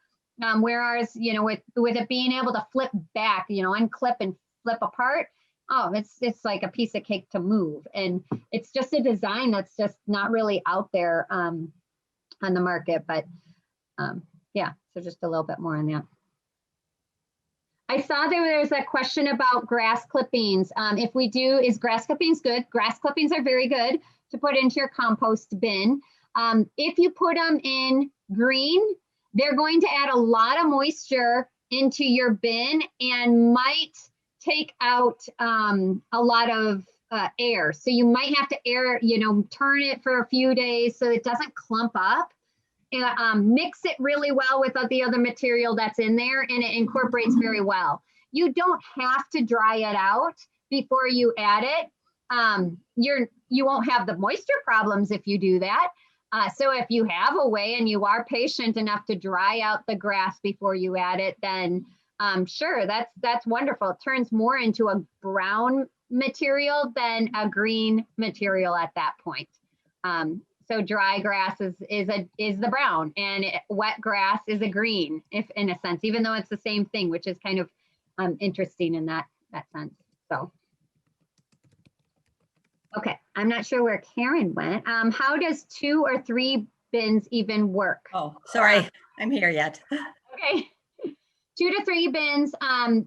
Whereas, with it being able to flip back, unclip and flip apart, it's like a piece of cake to move. And it's just a design that's just not really out there on the market. But so just a little bit more on that. I saw there's a question about grass clippings. Is grass clippings good? Grass clippings are very good to put into your compost bin. If you put them in green, they're going to add a lot of moisture into your bin and might take out a lot of air. So you might have to turn it for a few days so it doesn't clump up. Mix it really well with the other material that's in there, and it incorporates very well. You don't have to dry it out before you add it. You won't have the moisture problems if you do that. So if you have a way and you are patient enough to dry out the grass before you add it, then sure, that's wonderful. It turns more into a brown material than a green material at that point. So dry grass is the brown, and wet grass is a green, if in a sense, even though it's the same thing, which is kind of interesting in that sense. So, okay, I'm not sure where Karen went. How does 2 or 3 bins even work? Oh, sorry, I'm here yet. Okay, 2 to 3 bins.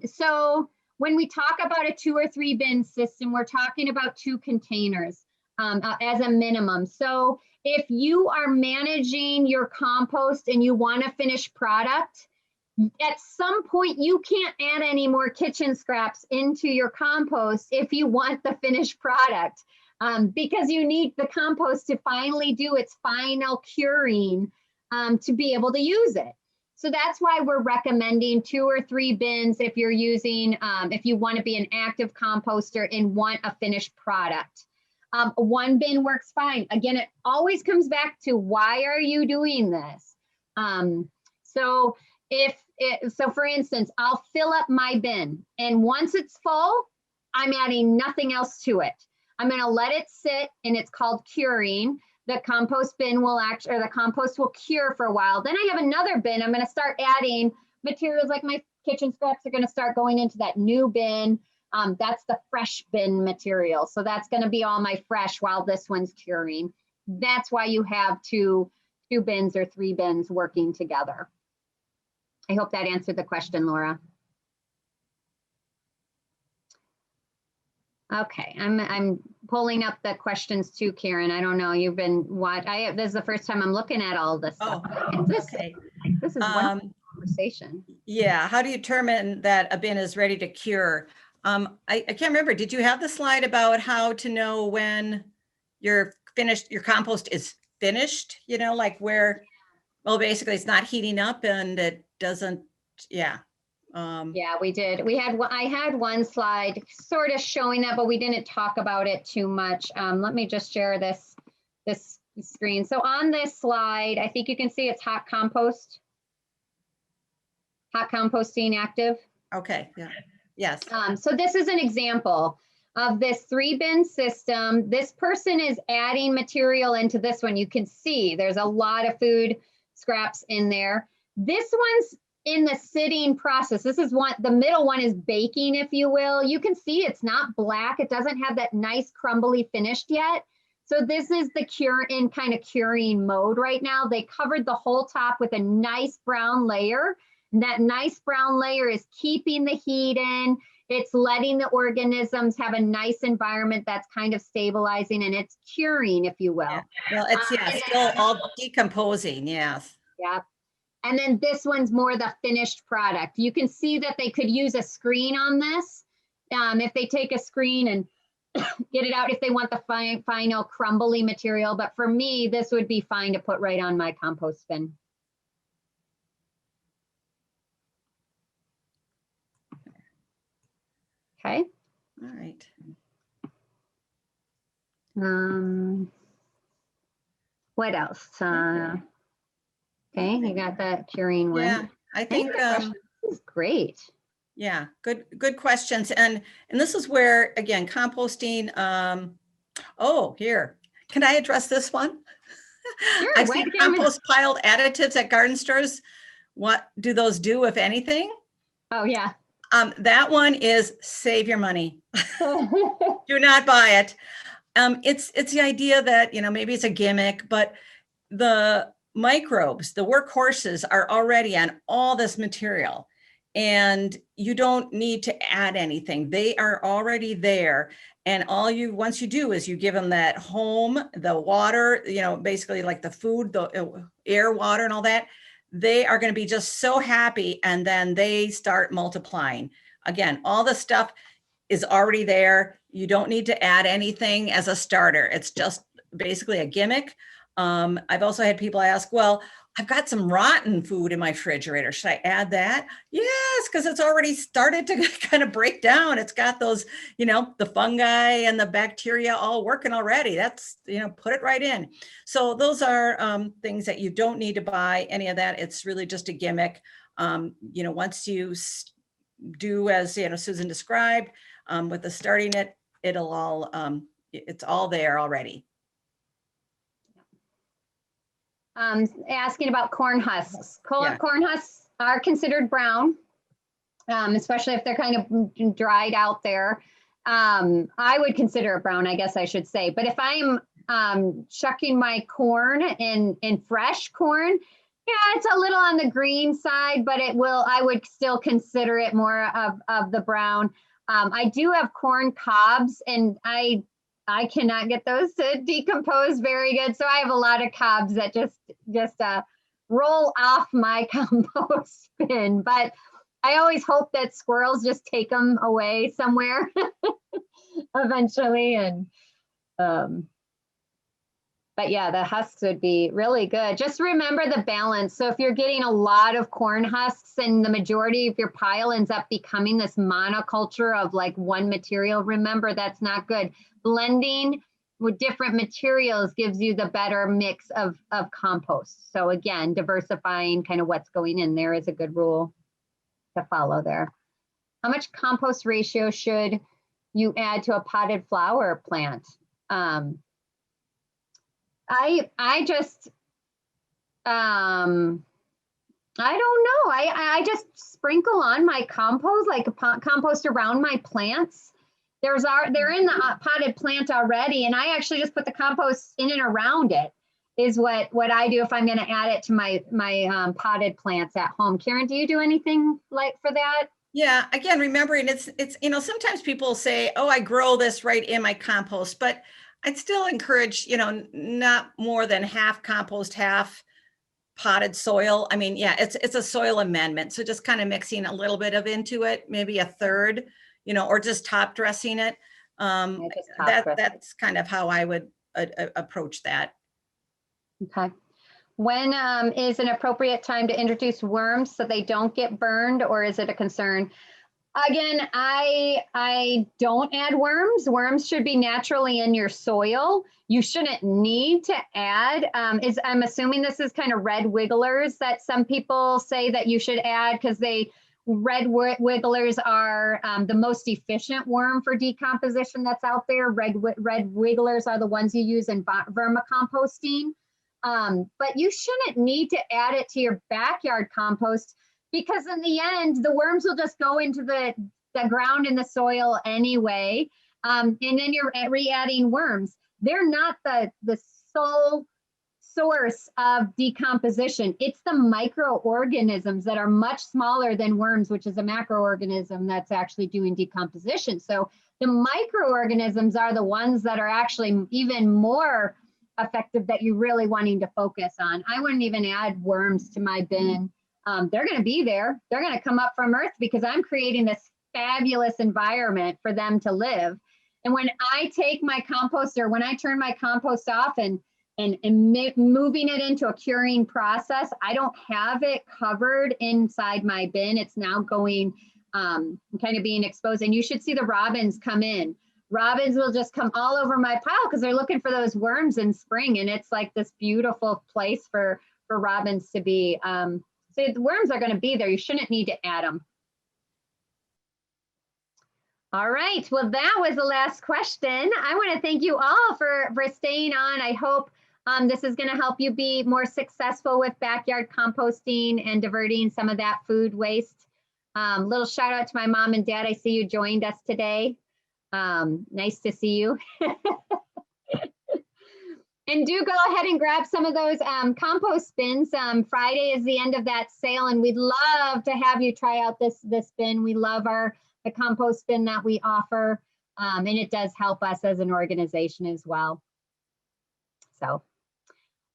So when we talk about a 2 or 3 bin system, we're talking about 2 containers as a minimum. So if you are managing your compost and you want a finished product, at some point you can't add any more kitchen scraps into your compost if you want the finished product, because you need the compost to finally do its final curing to be able to use it. So that's why we're recommending 2 or 3 bins if you're using, if you want to be an active composter and want a finished product. 1 bin works fine. Again, it always comes back to, why are you doing this? So for instance, I'll fill up my bin, and once it's full, I'm adding nothing else to it. I'm going to let it sit, and it's called curing. The compost bin will or the compost will cure for a while. Then I have another bin. I'm going to start adding materials like my kitchen scraps are going to start going into that new bin. That's the fresh bin material. So that's going to be all my fresh while this one's curing. That's why you have two bins or 3 bins working together. I hope that answered the question, Laura. Okay, I'm pulling up the questions too, Karen. I don't know. You've been this is the first time I'm looking at all this stuff. Okay. This is one conversation. Yeah. How do you determine that a bin is ready to cure? I can't remember. Did you have the slide about how to know when your compost is finished? You know, like where, well, basically it's not heating up and it doesn't. Yeah. Yeah, we did. I had one slide sort of showing that, but we didn't talk about it too much. Let me just share this screen. So on this slide, I think you can see it's hot composting active. Okay. Yeah. Yes. So this is an example of this 3-bin system. This person is adding material into this one. You can see there's a lot of food scraps in there. This one's in the sitting process. This is the middle one is baking, if you will. You can see it's not black. It doesn't have that nice crumbly finish yet. So this is the kind of curing mode right now. They covered the whole top with a nice brown layer. And that nice brown layer is keeping the heat in. It's letting the organisms have a nice environment that's kind of stabilizing, and it's curing, if you will. Yeah. Well, it's still all decomposing. Yes. Yeah. And then this one's more the finished product. You can see that they could use a screen on this. If they take a screen and get it out, if they want the final crumbly material. But for me, this would be fine to put right on my compost bin. Okay. All right. What else? Okay, you got that curing one. Yeah, I think this is great. Yeah, good questions. And this is where, again, composting. Oh, here, can I address this one? Sure, I've seen compost piled additives at garden stores. What do those do, if anything? Oh, yeah. That one is save your money. Do not buy it. It's the idea that, maybe it's a gimmick, but the microbes, the workhorses, are already on all this material, and you don't need to add anything. They are already there. And once you do is you give them that home, the water, basically like the food, the air, water, and all that. They are going to be just so happy. And then they start multiplying. Again, all the stuff is already there. You don't need to add anything as a starter. It's just basically a gimmick. I've also had people ask, well, I've got some rotten food in my refrigerator. Should I add that? Yes, because it's already started to kind of break down. It's got those, the fungi and the bacteria all working already. That's, put it right in. So those are things that you don't need to buy any of that. It's really just a gimmick. Once you do as, Susan described, with the starting it, it'll all, it's all there already. Asking about corn husks. Corn husks are considered brown, especially if they're kind of dried out there. I would consider it brown, I guess I should say. But if I'm shucking my corn in fresh corn, yeah, it's a little on the green side, but I would still consider it more of the brown. I do have corn cobs, and I cannot get those to decompose very good. So I have a lot of cobs that just roll off my compost bin. But I always hope that squirrels just take them away somewhere eventually. And but yeah, the husks would be really good. Just remember the balance. So if you're getting a lot of corn husks and the majority of your pile ends up becoming this monoculture of like one material, remember that's not good. Blending with different materials gives you the better mix of compost. So again, diversifying kind of what's going in there is a good rule to follow there. How much compost ratio should you add to a potted flower plant. I just, I don't know. I just sprinkle on my compost, like a compost around my plants. They're in the potted plant already, and I actually just put the compost in and around it. Is what I do if I'm going to add it to my potted plants at home. Karen, do you do anything like for that? Yeah, again, remembering it's sometimes people say, oh, I grow this right in my compost, but I'd still encourage, not more than half compost, half potted soil. I mean, yeah, it's a soil amendment. So just kind of mixing a little bit of into it, maybe a third, or just top dressing it. That's kind of how I would approach that. Okay. When is an appropriate time to introduce worms so they don't get burned, or is it a concern? Again, I don't add worms. Worms should be naturally in your soil. You shouldn't need to add. I'm assuming this is kind of red wigglers that some people say that you should add, because red wigglers are the most efficient worm for decomposition that's out there. Red wigglers are the ones you use in vermicomposting. But you shouldn't need to add it to your backyard compost, because in the end, the worms will just go into the ground in the soil anyway. And then you're re-adding worms. They're not the sole source of decomposition. It's the microorganisms that are much smaller than worms, which is a macroorganism that's actually doing decomposition. So the microorganisms are the ones that are actually even more effective that you're really wanting to focus on. I wouldn't even add worms to my bin. They're going to be there. They're going to come up from earth because I'm creating this fabulous environment for them to live. And when I take my composter, when I turn my compost off and moving it into a curing process, I don't have it covered inside my bin. It's now going kind of being exposed. And you should see the robins come in. Robins will just come all over my pile because they're looking for those worms in spring. And it's like this beautiful place for robins to be. So the worms are going to be there. You shouldn't need to add them. All right. Well, that was the last question. I want to thank you all for staying on. I hope this is going to help you be more successful with backyard composting and diverting some of that food waste. Little shout out to my mom and dad. I see you joined us today. Nice to see you. And do go ahead and grab some of those compost bins. Friday is the end of that sale, and we'd love to have you try out this bin. We love the compost bin that we offer, and it does help us as an organization as well. So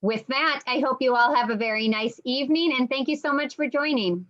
with that, I hope you all have a very nice evening, and thank you so much for joining.